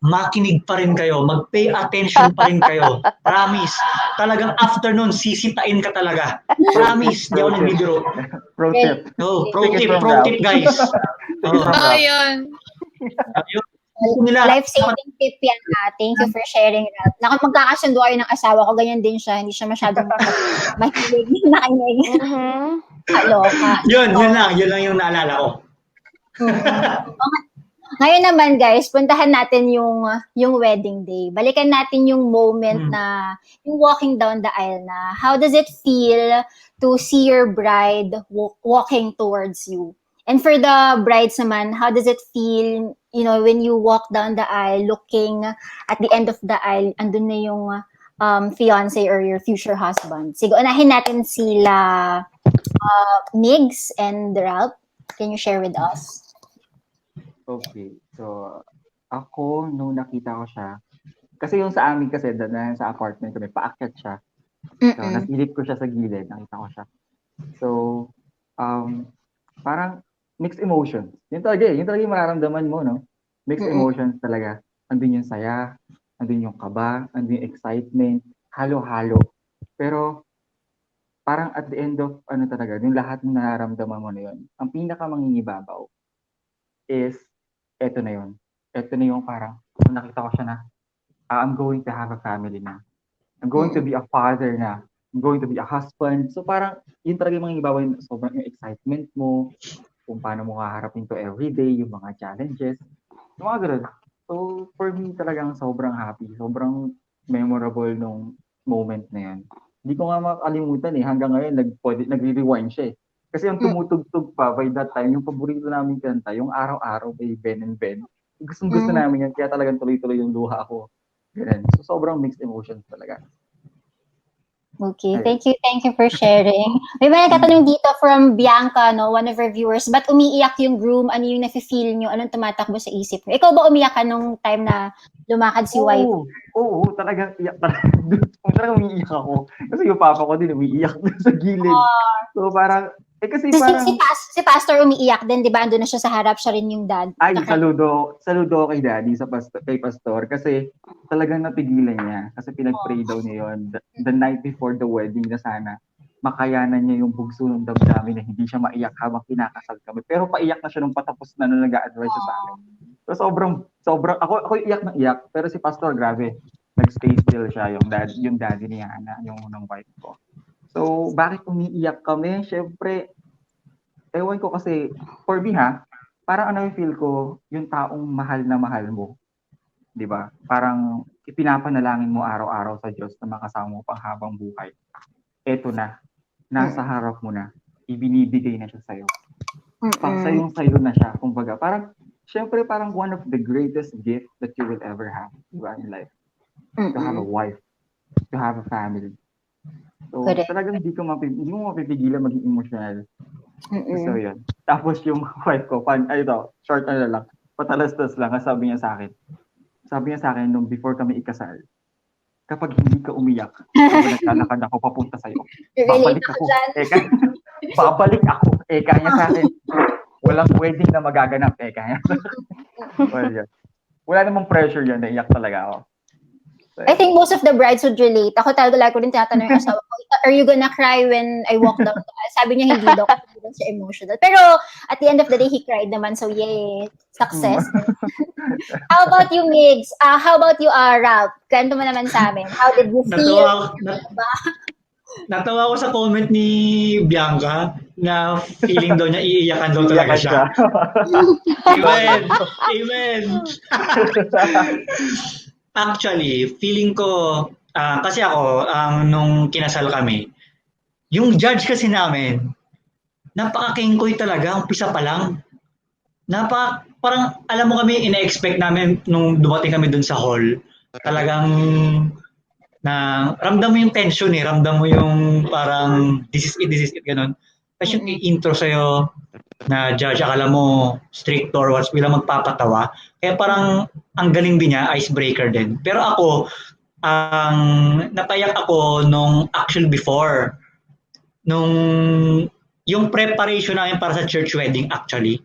makinig pa rin kayo, mag-pay attention pa rin kayo. Promise. Talagang after nun, sisitain ka talaga. Promise. Di ako nagbibiro. Pro tip. Oh, pro tip guys. Yun. Life-saving tip yan ha. Thank you for sharing that. Magkakasundo kayo ng asawa ko, ganyan din siya. Hindi siya masyadong mahilig nakinig. Kaloka. Yun lang yung naalala ko. Ngayon naman guys, puntahan natin yung wedding day. Balikan natin yung moment na, yung walking down the aisle na, how does it feel to see your bride walking towards you? And for the brides naman, how does it feel, when you walk down the aisle, looking at the end of the aisle, andun na yung fiancé or your future husband? Sige, unahin natin sila Migz and Ralp. Can you share with us? Okay. So, ako, nung nakita ko siya, kasi yung sa amin kasi, sa apartment kami, paakyat siya. So, nasilip ko siya sa gilid, nakita ko siya. So, parang mixed emotions. Yun talaga yung mararamdaman mo, no? Mixed emotions talaga. Andun yung saya, andun yung kaba, andun yung excitement, halo-halo. Pero, parang at the end of, talaga, yung lahat ng nararamdaman mo na yun, ang pinaka-mangingibabaw is, eto na yun. Eto na yung parang, nakita ko siya na, I'm going to have a family na. I'm going to be a father na. I'm going to be a husband. So parang, yun talaga yung mangingibabaw, sobrang yung excitement mo, kung paano mo haharapin to everyday, yung mga challenges, yung mga ganun. So, for me talagang sobrang happy, sobrang memorable nung moment na yan. Hindi ko nga makakalimutan hanggang ngayon nagre-rewind siya Kasi yung tumutugtog pa by that time, yung paborito namin kanta, yung Araw-Araw by Ben and Ben. Gusto namin yan, kaya talagang tuloy-tuloy yung luha ko. Ganun. So, sobrang mixed emotions talaga. Okay, thank you for sharing. May mga nagtatanong dito from Bianca, one of our viewers, ba't umiiyak yung groom? Ano yung nafe-feel nyo? Anong tumatakbo sa isip nyo? Ikaw ba umiyak ka nung time na lumakad si wife? Oo, talagang iyak talaga. Talagang umiiyak ako. Kasi yung papa ko din umiiyak sa gilid. So parang, kasi parang... Si pastor umiiyak din, di ba? Andun na siya sa harap, siya rin yung dad. Ay, saludo kay daddy, kay pastor, kasi talagang napigilan niya. Kasi pinag-pray daw niya yun. The night before the wedding na sana, makayanan niya yung bugso ng damdamin na hindi siya maiyak habang kinakasal kami. Pero paiyak na siya nung patapos na nag-a-advise siya sa akin. So sobrang, ako iyak na iyak, pero si pastor, grabe, nag-stay still siya, yung daddy niya, yung unang wife ko. So, bakit umiiyak kami? Siyempre, ewan ko kasi, for me parang yung feel ko, yung taong mahal na mahal mo. Di ba? Parang ipinapanalangin mo araw-araw sa Diyos na makasama mo pang habang buhay. Eto na, nasa harap mo na, ibinibigay na siya sa'yo. Sayo na siya. Kumbaga, parang, siyempre parang one of the greatest gifts that you will ever have, di ba, in life. To have a wife, to have a family. So, talagang hindi mo mapipigilan maging emotional. So, yun. Tapos yung wife ko, short lang, patalastas lang, sabi niya sa akin, nung before kami ikasal, kapag hindi ka umiyak, kapag naglalakad ako papunta sa'yo, babalik ako. babalik ako. Kaya sa akin, walang wedding na magaganap. Kaya. Well, yun. Wala namang pressure yun. Naiyak talaga ako. I think most of the brides would relate. Ako talaga lagi ko din tinatanong yung asawa ko, are you gonna cry when I walk down? Sabi niya hindi daw kasi hindi siya emotional. Pero at the end of the day, he cried naman. So yay, success. How about you, Migz? How about you, Ralp? Kwento mo naman sa amin. How did you feel? Natawa ko sa comment ni Bianca na feeling daw niya iiyakan daw talaga siya. Amen! Amen! Actually, feeling ko, kasi ako, nung kinasal kami, yung judge kasi namin, napaka-kengkoy talaga, umpisa pa lang. Parang, alam mo kami, ina-expect namin nung dumating kami dun sa hall, talagang, ramdam mo yung tension ramdam mo yung parang, this is it, ganun. Tapos yung i-intro sa'yo, na judge, akala mo strict or what's bilang magpapatawa. Kaya parang ang galing din niya, icebreaker din. Pero ako, napayak ako nung actual before. Yung preparation namin para sa church wedding actually.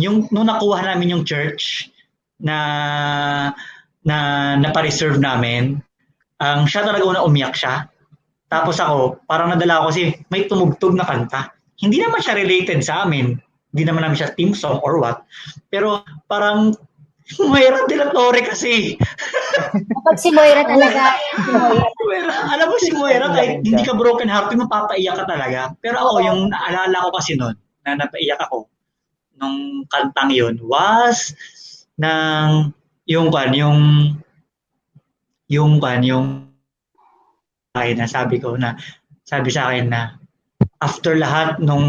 Nung nakuha namin yung church na napa-reserve namin, siya talaga una umiyak siya. Tapos ako, parang nadala ako kasi may tumugtog na kanta. Hindi naman siya related sa amin. Hindi naman namin siya team song or what. Pero parang Moira de la Torre kasi. Kapag si Moira talaga. Alam mo si Moira, kahit hindi ka broken hearted, mapapaiyak ka talaga. Pero ako, yung naalala ko kasi noon, na napaiyak ako, nung kantang yun, was yung sabi sa akin na after lahat nung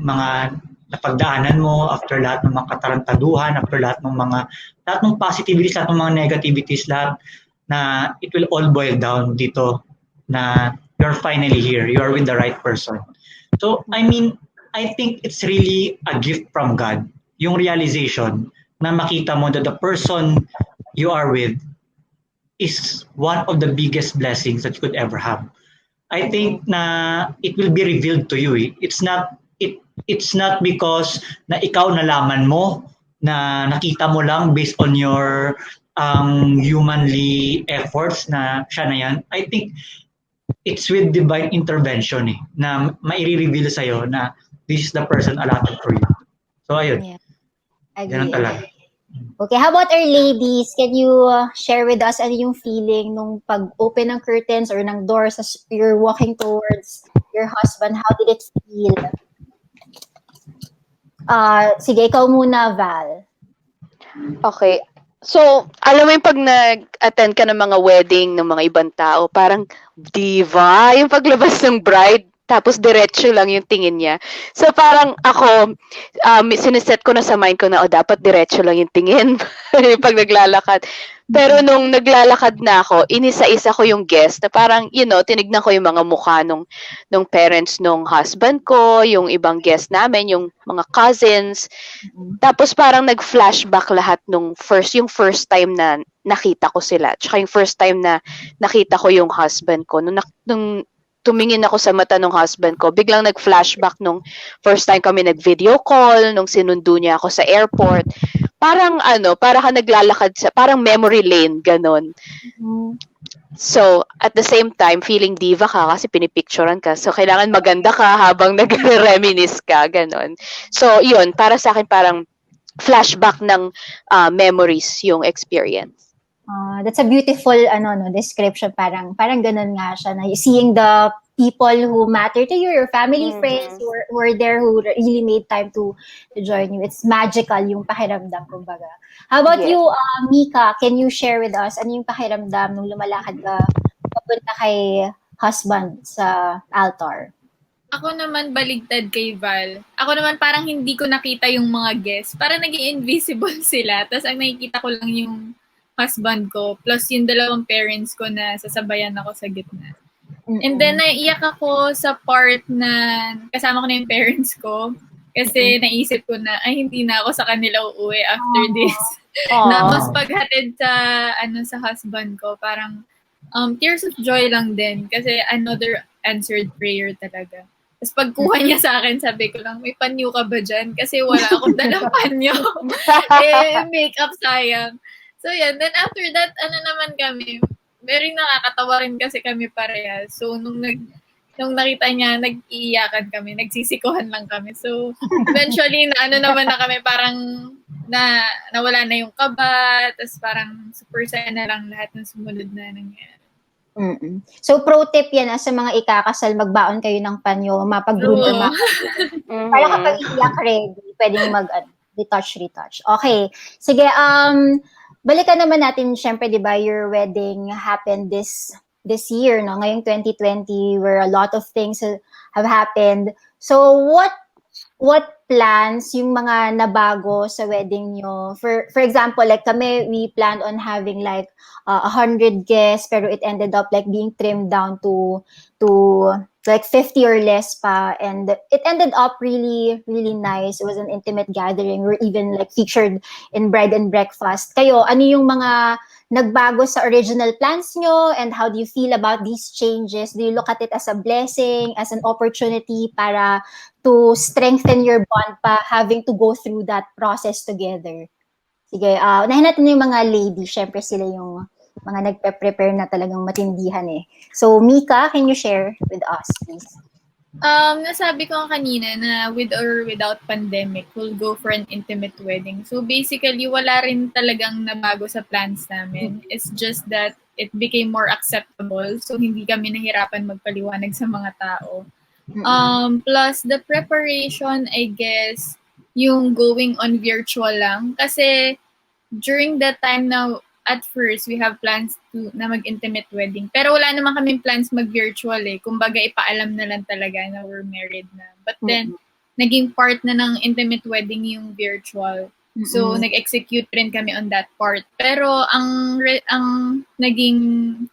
mga napagdaanan mo, after lahat ng mga katarantaduhan, after lahat ng positivities, lahat ng mga negativities, lahat na it will all boil down dito na you're finally here, you're with the right person. So, I think it's really a gift from God, yung realization na makita mo that the person you are with is one of the biggest blessings that you could ever have. I think na it will be revealed to you. It's not because na ikaw nalaman mo, na nakita mo lang based on your humanly efforts na siya na yan. I think it's with divine intervention na mai-reveal sa'yo na this is the person allotted for you. So ayun. Yeah. Ganun talaga. Okay, how about our ladies? Can you share with us ano yung feeling nung pag-open ng curtains or ng doors as you're walking towards your husband? How did it feel? Sige, ikaw muna, Val. Okay. So, alam mo yung pag nag-attend ka ng mga wedding ng mga ibang tao, parang diva yung paglabas ng bride, tapos diretso lang yung tingin niya. So, parang ako, siniset ko na sa mind ko na, dapat diretso lang yung tingin pag naglalakad. Pero nung naglalakad na ako, inisa-isa ko yung guest na parang, tinignan ko yung mga mukha nung parents nung husband ko, yung ibang guest namin, yung mga cousins. Tapos parang nag-flashback lahat yung first time na nakita ko sila. Tsaka yung first time na nakita ko yung husband ko. Nung tumingin ako sa mata ng husband ko, biglang nag-flashback nung first time kami nag-video call, nung sinundo niya ako sa airport. Parang para ka naglalakad parang memory lane, ganon. So, at the same time, feeling diva ka kasi pinipicturean ka. So, kailangan maganda ka habang nagre-reminisce ka, ganon. So, yun, para sa akin parang flashback ng memories yung experience. That's a beautiful description. Parang ganun nga siya na seeing the people who matter to you, your family, friends who were there, who really made time to join you. It's magical yung pakiramdam, kumbaga. How about you, Mica? Can you share with us ano yung pakiramdam nung lumalakad ka papunta kay husband sa altar? Ako naman baligtad kay Val. Ako naman parang hindi ko nakita yung mga guests. Parang naging invisible sila. Tapos ang nakikita ko lang yung husband ko, plus yung dalawang parents ko na sasabayan ako sa gitna. And then, naiiyak ako sa part na kasama ko na yung parents ko kasi naisip ko na, hindi na ako sa kanila uuwi after this. Tapos paghatid sa husband ko, parang tears of joy lang din kasi another answered prayer talaga. Tapos pagkuha niya sa akin, sabi ko lang, may panyo ka ba dyan? Kasi wala akong dalang panyo. Makeup sayang. So yan, then after that, naman kami, very nakakatawa rin kasi kami parehas. So nung nakita niya, nag-iiyakan kami, nagsisikuhan lang kami. So eventually, naman na kami, parang nawala na yung kaba, tapos parang super saya na lang lahat ng sumunod na nangyari. Mm-mm. So, pro tip yan, sa mga ikakasal, magbaon kayo ng panyo, mapag-groom or para kapag iyak ready, pwedeng retouch. Okay. Sige, balikan naman natin, syempre, di ba, your wedding happened this year, no? Ngayong 2020, where a lot of things have happened. So, what plans yung mga nabago sa wedding nyo? For example, like kami, we planned on having like 100 guests, pero it ended up like being trimmed down to like 50 or less pa, and it ended up really, really nice. It was an intimate gathering. We're even like featured in Bride and Breakfast. Kayo, ano yung mga nagbago sa original plans nyo, and how do you feel about these changes? Do you look at it as a blessing, as an opportunity para to strengthen your bond pa, having to go through that process together? Sige, unahin natin yung mga ladies. Syempre sila yung mga nagpe-prepare na talagang matindihan eh. So, Mica, can you share with us, please? Nasabi ko kanina na with or without pandemic, we'll go for an intimate wedding. So basically, wala rin talagang nabago sa plans namin. It's just that it became more acceptable. So hindi kami nahirapan magpaliwanag sa mga tao. Plus the preparation, I guess, yung going on virtual lang. Kasi during that time now, at first, we have plans na mag-intimate wedding. Pero wala naman kaming plans mag-virtual eh. Kumbaga, ipaalam na lang talaga na we're married na. But then, naging part na ng intimate wedding yung virtual. So, nag-execute rin kami on that part. Pero, ang naging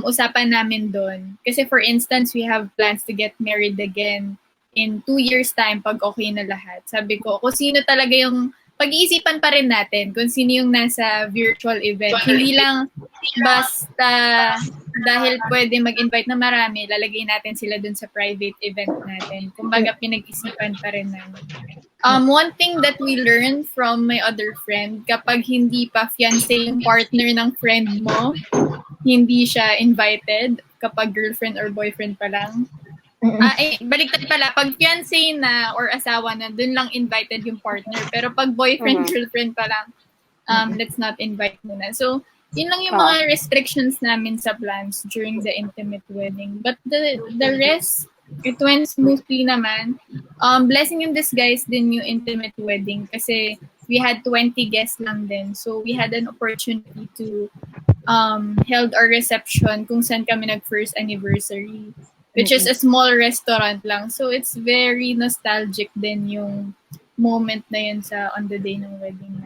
usapan namin doon, kasi for instance, we have plans to get married again in 2 years' time pag okay na lahat. Sabi ko, kung sino talaga yung pag-iisipan pa rin natin kung sino yung nasa virtual event. Hindi lang basta dahil pwede mag-invite na marami, lalagay natin sila dun sa private event natin. Kumbaga, pinag-isipan pa rin namin. One thing that we learned from my other friend, kapag hindi pa fiancé yung partner ng friend mo, hindi siya invited kapag girlfriend or boyfriend pa lang. Baliktad pala, pag fiancé na or asawa na, dun lang invited yung partner. Pero pag boyfriend, girlfriend pa lang, let's not invite muna. So, yun lang yung mga restrictions namin sa plans during the intimate wedding. But the rest, it went smoothly naman. Blessing in disguise din yung intimate wedding kasi we had 20 guests lang din. So, we had an opportunity to held our reception kung saan kami nag-first anniversary, which is a small restaurant lang. So, it's very nostalgic din yung moment na yun on the day ng wedding.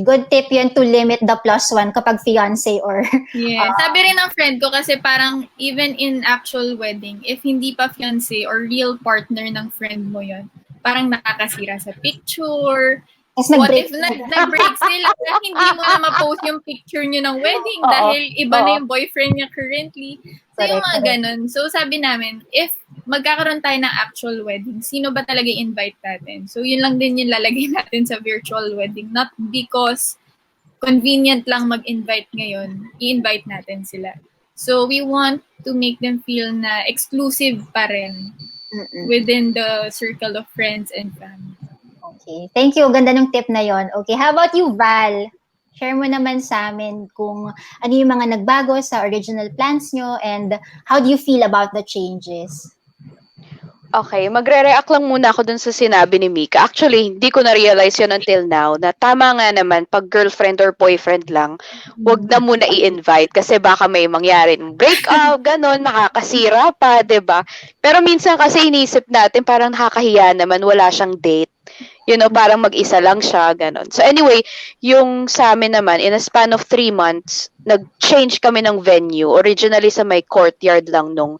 Good tip yun to limit the +1 kapag fiancé or... Yeah. Sabi rin ng friend ko kasi parang even in actual wedding, if hindi pa fiancé or real partner ng friend mo yun, parang nakakasira sa picture. What if nag-break sila? Hindi mo na ma-post yung picture nyo ng wedding dahil iba na yung boyfriend niya currently. So yung mga ganun. So sabi namin, if magkakaroon tayo ng actual wedding, sino ba talaga invite natin? So yun lang din yung lalagay natin sa virtual wedding. Not because convenient lang mag-invite ngayon, i-invite natin sila. So we want to make them feel na exclusive pa rin within the circle of friends and family. Okay. Thank you. Ganda ng tip na yon. Okay. How about you, Val? Share mo naman sa amin kung ano yung mga nagbago sa original plans nyo and how do you feel about the changes? Okay, magre-react lang muna ako dun sa sinabi ni Mica. Actually, hindi ko na-realize yun until now na tama nga naman, pag girlfriend or boyfriend lang, wag na muna i-invite kasi baka may mangyaring breakup, ganon, makakasira pa, 'di ba? Pero minsan kasi inisip natin parang nakakahiya naman, wala siyang date. You know, parang mag-isa lang siya, ganon. So anyway, yung sa amin naman, in a span of 3 months, nag-change kami ng venue. Originally sa may courtyard lang nung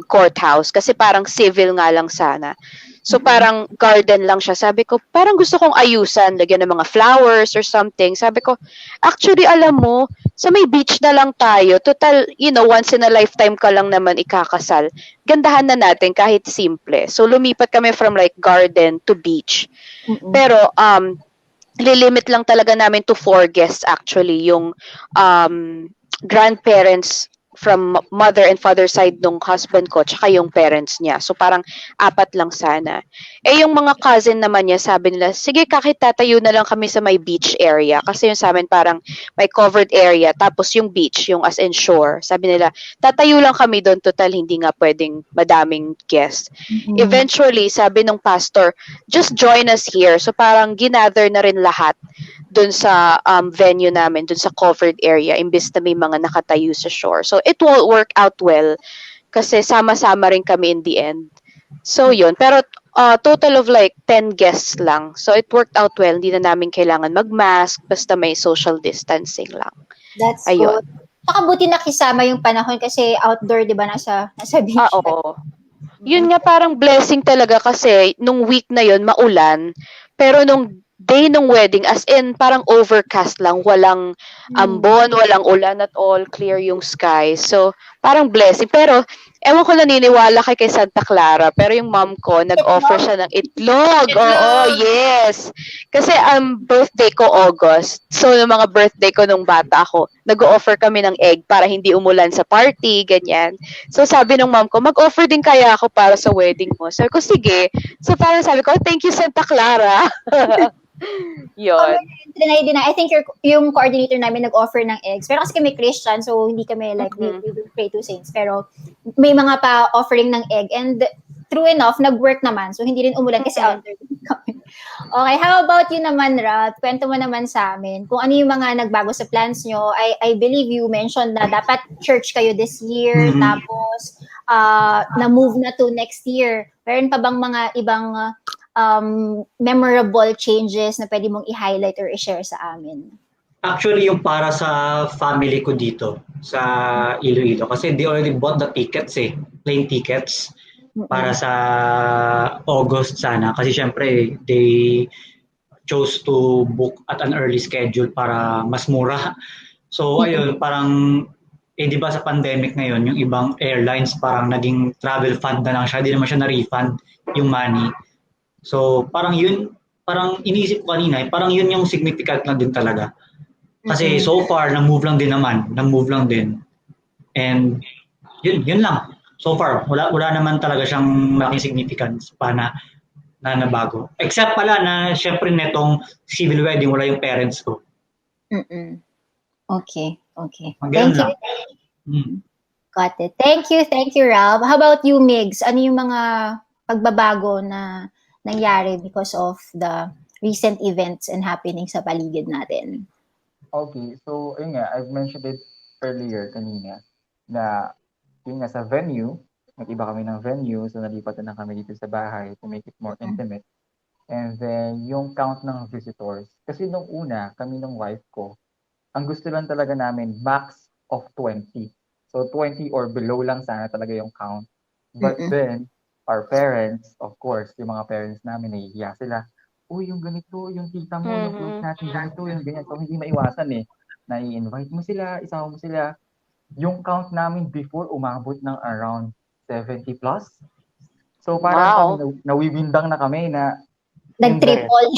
courthouse kasi parang civil nga lang sana. So parang garden lang siya. Sabi ko, parang gusto kong ayusan, lagyan ng mga flowers or something. Sabi ko, actually alam mo, sa may beach na lang tayo. Total, once in a lifetime ka lang naman ikakasal. Gandahan na natin kahit simple. So, lumipat kami from like garden to beach. Pero, lilimit lang talaga namin to 4 guests actually. Yung grandparents from mother and father side nung husband ko, tsaka yung parents niya. So, parang 4 lang sana. Yung mga cousin naman niya, sabi nila, sige, kahit tatayo na lang kami sa may beach area. Kasi yung sa amin parang may covered area, tapos yung beach, yung as in shore. Sabi nila, tatayo lang kami doon, total, hindi nga pwedeng madaming guests. Eventually, sabi nung pastor, just join us here. So, parang ginather na rin lahat dun sa venue namin, dun sa covered area, imbes na may mga nakatayo sa shore. So, it won't work out well kasi sama-sama rin kami in the end. So, yun. Pero, total of like 10 guests lang. So, it worked out well. Hindi na namin kailangan mag-mask, basta may social distancing lang. That's Ayun. good. Saka buti nakisama yung panahon kasi outdoor, di ba, nasa beach. Oo. Yun nga parang blessing talaga kasi nung week na yun, maulan. Pero nung day nung wedding, as in parang overcast lang, walang ambon, walang ulan at all, clear yung sky. So, parang blessing. Pero, ewan ko naniniwala kay Santa Clara, pero yung mom ko, nag-offer siya ng itlog. Oo, yes. Kasi birthday ko August. So, yung mga birthday ko nung bata ako, nag-offer kami ng egg para hindi umulan sa party, ganyan. So, sabi ng mom ko, mag-offer din kaya ako para sa wedding mo. Sabi ko, sige. So, parang sabi ko, thank you Santa Clara. Yun. Trinay din na, I think yung coordinator namin nag-offer ng eggs. Pero kasi kami Christian, so hindi kami like, we pray to saints. Pero may mga pa-offering ng egg. And true enough, nag-work naman. So hindi rin umulan kasi outdoor kami. Okay, how about you naman, Ralp? Kwento mo naman sa amin. Kung ano yung mga nagbago sa plans nyo. I believe you mentioned na dapat church kayo this year. Tapos, na-move na to next year. Meron pa bang mga ibang memorable changes na pwede mong i-highlight or i-share sa amin? Actually, yung para sa family ko dito, sa Iloilo. Kasi they already bought the tickets plane tickets para sa August sana. Kasi syempre, they chose to book at an early schedule para mas mura. So, ayun, parang, di ba sa pandemic ngayon, yung ibang airlines parang naging travel fund na lang siya. Di naman siya na-refund yung money. So, parang yun, parang iniisip ko kanina, parang yun yung significant na din talaga. Kasi so far, nag-move lang din. And yun lang. So far, wala naman talaga siyang malaking significance pa na nabago. Except pala na syempre netong civil wedding, wala yung parents ko. Okay. Thank you. Got it. Thank you, Ralp. How about you, Migz? Ano yung mga pagbabago na nangyari because of the recent events and happenings sa paligid natin? Okay, so yun nga, I've mentioned it earlier kanina na yun nga sa venue, nag-iba kami ng venue, so nalipat na kami dito sa bahay to make it more intimate. And then yung count ng visitors, kasi nung una, kami ng wife ko, ang gusto lang talaga namin, max of 20. So 20 or below lang sana talaga yung count. But then, our parents, of course, yung mga parents namin, nahihiya sila. Uy, yung ganito, yung tita mo, yung close natin, ganito, yung ganyan. So, hindi maiwasan na i-invite mo sila, isama mo sila. Yung count namin before, umabot ng around 70 plus. So, parang kami, nawiwindang na kami na nag-triple.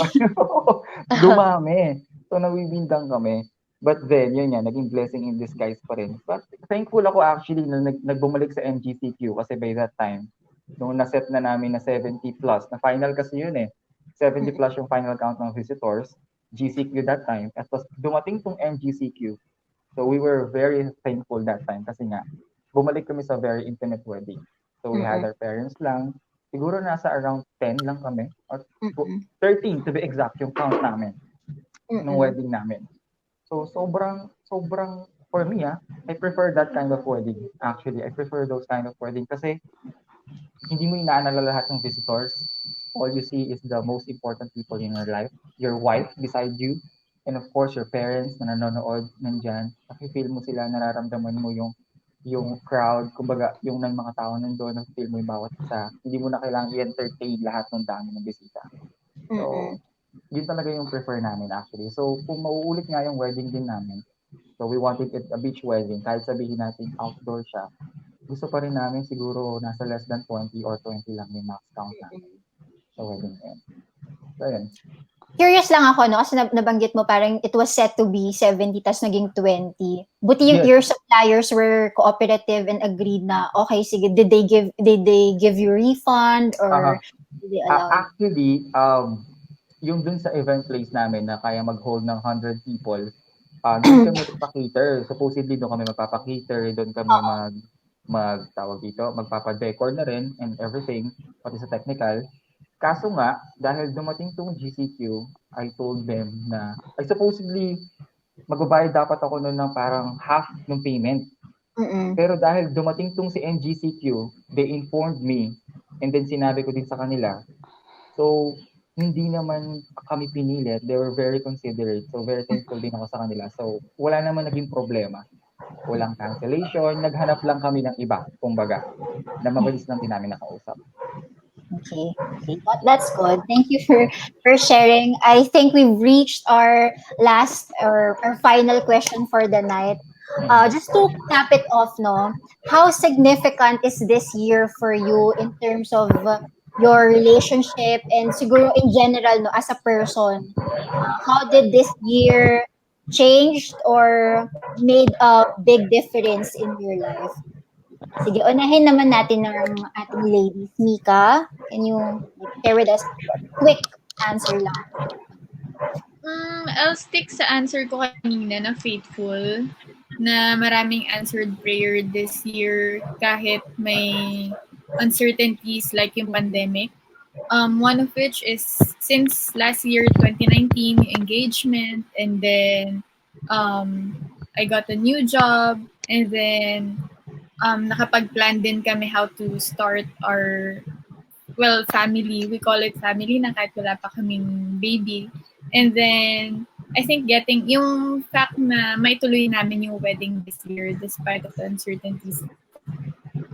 Dumami. So, nawiwindang kami. But then, yun nga, naging blessing in disguise pa rin. But thankful ako actually na nagbumalik sa MGCQ kasi by that time, nung naset na namin na 70 plus, na final kasi yun 70 plus yung final count ng visitors, GCQ that time, at tapos dumating tong MGCQ. So we were very thankful that time kasi nga, bumalik kami sa very intimate wedding. So we had our parents lang, siguro nasa around 10 lang kami, or 13 to be exact yung count namin, ng wedding namin. So sobrang, for me I prefer that kind of wedding. Actually, I prefer those kind of wedding kasi hindi mo inaalala lahat ng visitors. All you see is the most important people in your life. Your wife beside you. And of course, your parents na nanonood nandyan. Nakifeel mo sila, nararamdaman mo yung crowd. Kumbaga, yung mga tao nandun, nakifeel mo yung bawat isa. Hindi mo na kailangan i-entertain lahat ng dami ng bisita. So, yun talaga yung prefer namin actually. So, kung mauulit nga yung wedding din namin, So we wanted it a beach wedding. Kahit sabihin natin outdoor siya, gusto pa rin namin siguro nasa less than 20 or 20 lang yung max count namin sa wedding end. So yun. Curious lang ako, no? Kasi nabanggit mo parang it was set to be 70 tas naging 20. Buti Yes. your suppliers were cooperative and agreed na, okay, sige, did they give you refund or did they allow? Actually, yung dun sa event place namin na kaya mag-hold ng 100 people, doon kami magpapa-cater. Supposedly doon kami magpapa-cater, doon kami magtawag dito, magpapa-decor na rin and everything, pati sa technical. Kaso nga, dahil dumating tong GCQ, I told them na, supposedly, magbabayad dapat ako noon ng parang half ng payment. Pero dahil dumating tong si NGCQ, they informed me, and then sinabi ko din sa kanila. So, hindi naman kami pinilit. They were very considerate. So, very thankful din ako sa kanila. So, wala naman naging problema. Walang cancellation. Naghanap lang kami ng iba, kumbaga, na mabilis lang din namin nakausap. Okay. That's good. Thank you for sharing. I think we've reached our last or our final question for the night. Just to cap it off, no, how significant is this year for you in terms of your relationship and siguro in general, no, as a person? How did this year changed or made a big difference in your life? Sige, unahin naman natin ng ating ladies. Mica, can you share with us a quick answer lang? I'll stick sa answer ko kanina na faithful, na maraming answered prayer this year kahit may uncertainties like yung pandemic. One of which is since last year, 2019, engagement, and then I got a new job, and then nakapag-plan din kami how to start our, family. We call it family na kahit wala pa kaming baby. And then, I think getting, yung fact na maituloy namin yung wedding this year despite of the uncertainties.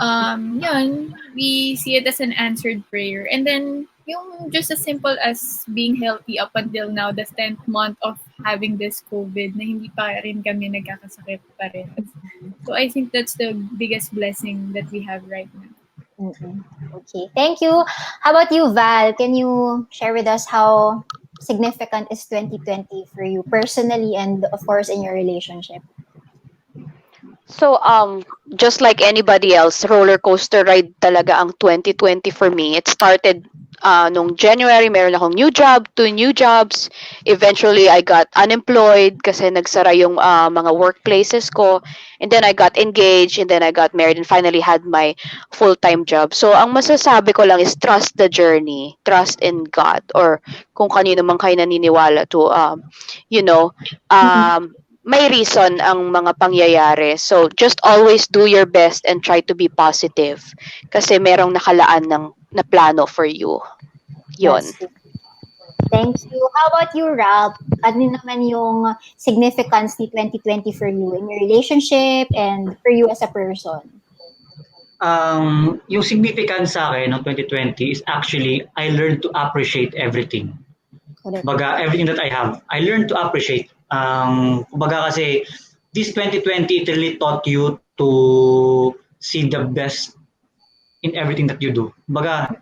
Yun, we see it as an answered prayer. And then, yung just as simple as being healthy up until now, the 10th month of having this COVID, na hindi pa rin kami nagkakasakit pa rin. So I think that's the biggest blessing that we have right now. Okay, thank you. How about you, Val? Can you share with us how significant is 2020 for you personally and of course in your relationship? So, just like anybody else, roller coaster ride talaga ang 2020 for me. It started nung January, meron akong new job, 2 new jobs. Eventually, I got unemployed kasi nagsara yung mga workplaces ko. And then I got engaged, and then I got married, and finally had my full-time job. So, ang masasabi ko lang is trust the journey, trust in God, or kung kanino man kayo naniniwala to, may reason ang mga pangyayari. So, just always do your best and try to be positive. Kasi merong nakalaan na plano for you. Yun. Thank you. How about you, Ralp? Ano naman yung significance ni 2020 for you in your relationship and for you as a person? Yung significance sa akin ng 2020 is actually I learned to appreciate everything. Correct. Baga, everything that I have, I learned to appreciate. Kumbaga kasi, this 2020, it really taught you to see the best in everything that you do. Baga,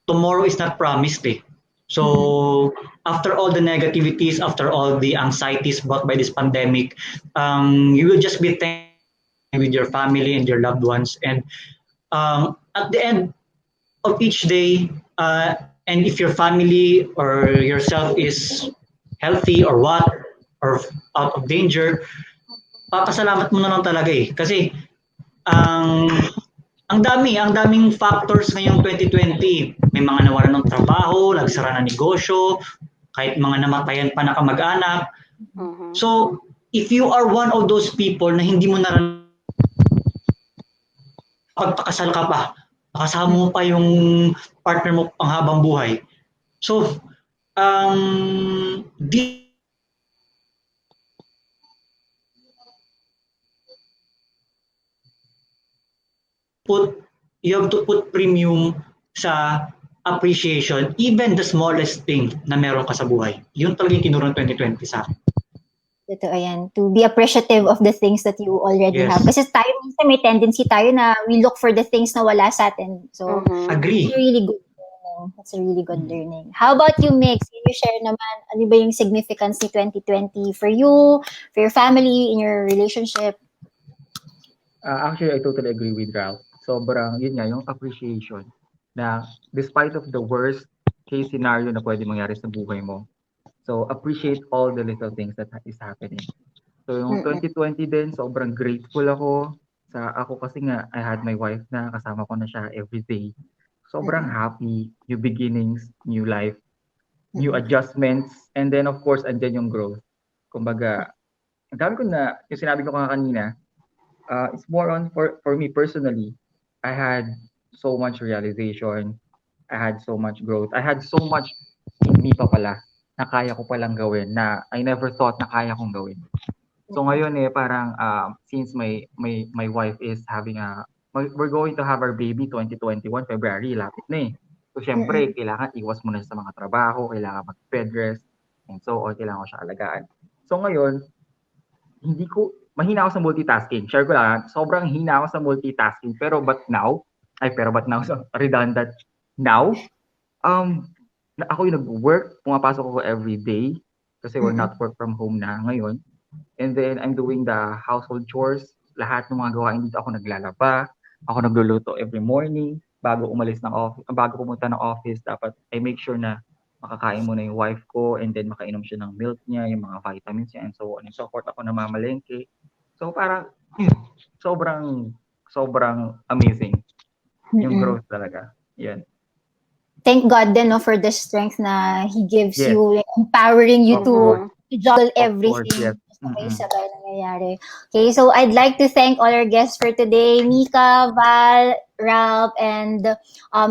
tomorrow is not promised eh. So, after all the negativities, after all the anxieties brought by this pandemic, you will just be thankful with your family and your loved ones. And at the end of each day, and if your family or yourself is healthy or what, or out of danger, papasalamat mo na lang talaga eh. Kasi, ang daming factors ngayong 2020. May mga nawalan ng trabaho, nagsara ng negosyo, kahit mga namatayan pa na kamag-anak. So, if you are one of those people na hindi mo pagpakasal ka pa, pakasama mo pa yung partner mo panghabang buhay. So, you have to put premium sa appreciation, even the smallest thing na meron ka sa buhay. Yun talaga yung tinuro ng 2020 sa akin. Totoo yan. To be appreciative of the things that you already Yes. have. Kasi tayo, minsan may tendency tayo na we look for the things na wala sa atin. So, Agree. it's a really good learning. That's a really good learning. How about you, Migz? Can you share naman, ano ba yung significance ni 2020 for you, for your family, in your relationship? Actually, I totally agree with Ralph. Sobrang, yun nga, yung appreciation na despite of the worst case scenario na pwede mangyari sa buhay mo, so appreciate all the little things that is happening. So yung 2020 din, sobrang grateful ako ako kasi nga, I had my wife na, kasama ko na siya every day. Sobrang happy, new beginnings, new life, new adjustments, and then of course, andyan yung growth. Kumbaga, ang dami ko na, yung sinabi ko kanina, it's more on for me personally. I had so much realization. I had so much growth. I had so much in me pa pala na kaya ko palang gawin na I never thought na kaya kong gawin. So ngayon parang since my wife is we're going to have our baby 2021 February, lapit na eh. So syempre, kailangan iwas muna sa mga trabaho, kailangan mag-bed rest, and so on, kailangan ko siya alagaan. So ngayon, mahina ako sa multitasking. Share ko lang, sobrang hina ako sa multitasking. Pero but now, so redundant. Now, ako yung nag-work, pumapasok ako every day kasi we're not work from home na ngayon. And then I'm doing the household chores. Lahat ng mga gawain dito ako naglalaba. Ako nagluluto every morning bago pumunta ng office. Dapat I make sure na makakain muna yung wife ko and then makainom siya ng milk niya, yung mga vitamins niya and so on and so forth. Ako namamalengke. So parang sobrang amazing yung growth talaga. Yan. Thank God din for the strength na He gives you, empowering you to juggle everything. Sabay nangyayari. Okay, so I'd like to thank all our guests for today. Mica, Val, Ralp, and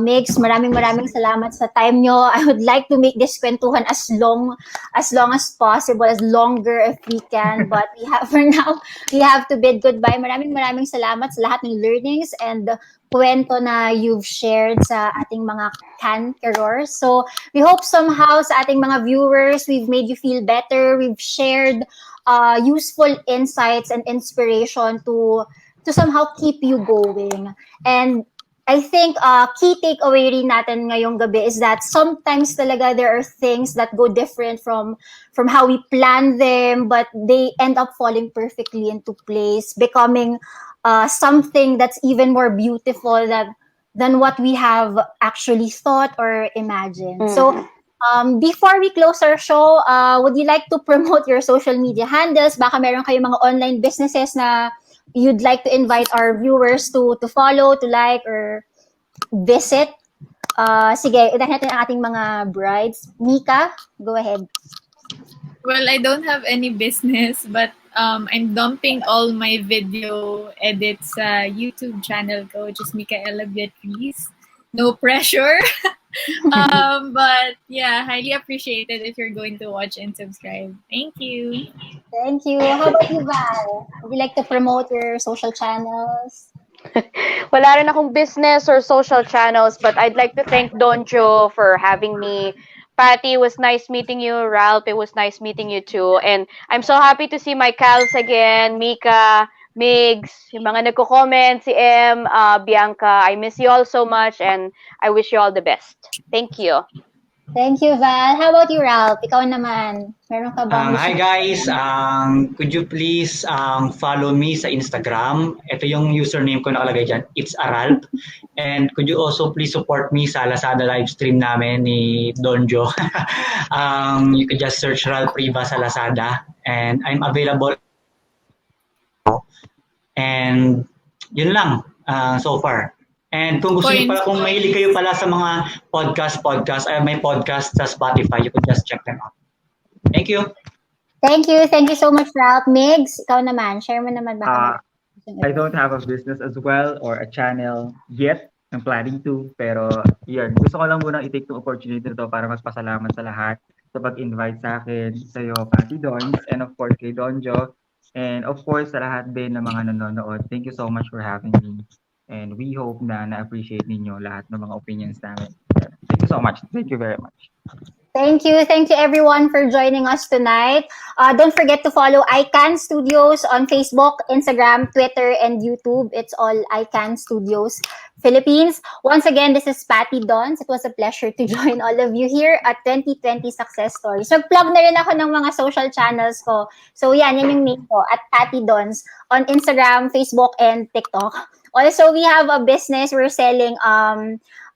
Migz. Maraming salamat sa time nyo. I would like to make this kwentuhan as long as possible, as longer if we can. But for now, we have to bid goodbye. Maraming salamat sa lahat ng learnings and kwento na you've shared sa ating mga Cankerors. So we hope somehow sa ating mga viewers, we've made you feel better. We've shared useful insights and inspiration to somehow keep you going. And I think key takeaway rin natin ngayong gabi is that sometimes talaga there are things that go different from how we plan them, but they end up falling perfectly into place, becoming something that's even more beautiful than what we have actually thought or imagined. So before we close our show, would you like to promote your social media handles? Baka meron kayong mga online businesses na you'd like to invite our viewers to follow, to like, or visit? Sige, unahin natin ang ating mga brides. Mica, go ahead. Well, I don't have any business, but I'm dumping all my video edits sa YouTube channel ko, which is Mica De. No pressure. But yeah, highly appreciated if you're going to watch and subscribe. Thank you. Thank you. How about you, Val? Would you like to promote your social channels? Wala rin akong business or social channels, but I'd like to thank Donjo for having me. Patty, it was nice meeting you. Ralph, it was nice meeting you too. And I'm so happy to see my Cals again, Mica, Migz, yung mga nagko-comment, si M, Bianca. I miss you all so much and I wish you all the best. Thank you. Thank you, Val. How about you, Ralph? Ikaw naman. Meron ka bang Hi guys, could you please follow me sa Instagram? Ito yung username ko nakalagay dyan. It's Ralp. And could you also please support me sa Lazada live stream namin ni Donjo? You could just search Ralp Rivas sa Lazada. And I'm available. And yun lang so far. And kung gusto niyo pala, kung mahilig kayo pala sa mga podcast, may podcast sa Spotify, you could just check them out. Thank you. Thank you so much, Ralph. Migz, ikaw naman. Share mo naman ba? I don't have a business as well or a channel yet. I'm planning to. Pero yun, gusto ko lang munang i-take the opportunity na to para magpasalamat sa lahat sa pag-invite sa akin, sa iyo, Patty Dons, and of course kay Donjo. And of course, sa lahat din ng mga nanonood. Thank you so much for having me. And we hope na na-appreciate ninyo lahat ng mga opinions namin. Thank you so much. Thank you very much. Thank you. Thank you everyone for joining us tonight. Don't forget to follow iCan Studios on Facebook, Instagram, Twitter, and YouTube. It's all iCan Studios Philippines. Once again, this is Patty Dons. It was a pleasure to join all of you here at 2020 Success Stories. Mag-plug na rin ako ng mga social channels ko. So yan yung name ko, at Patty Dons on Instagram, Facebook, and TikTok. Also, we have a business. We're selling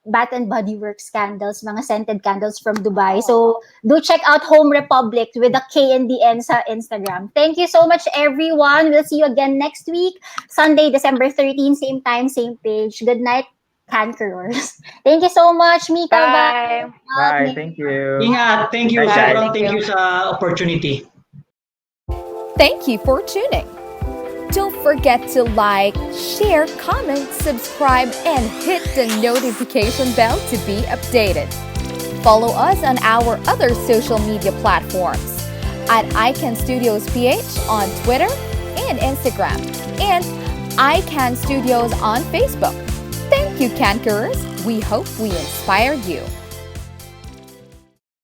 Bath and Body Works candles, mga scented candles from Dubai. So do check out Home Republic with a K and the N sa Instagram. Thank you so much, everyone. We'll see you again next week, Sunday, December 13, same time, same page. Good night, Cankerers. Thank you so much, Mica. Bye. Bye. Thank you. Ingat. Thank you. Bye, Sobrang guys. thank you sa opportunity. Thank you for tuning. Don't forget to like, share, comment, subscribe, and hit the notification bell to be updated. Follow us on our other social media platforms at iCan Studios PH on Twitter and Instagram, and iCan Studios on Facebook. Thank you, Cankerers. We hope we inspired you.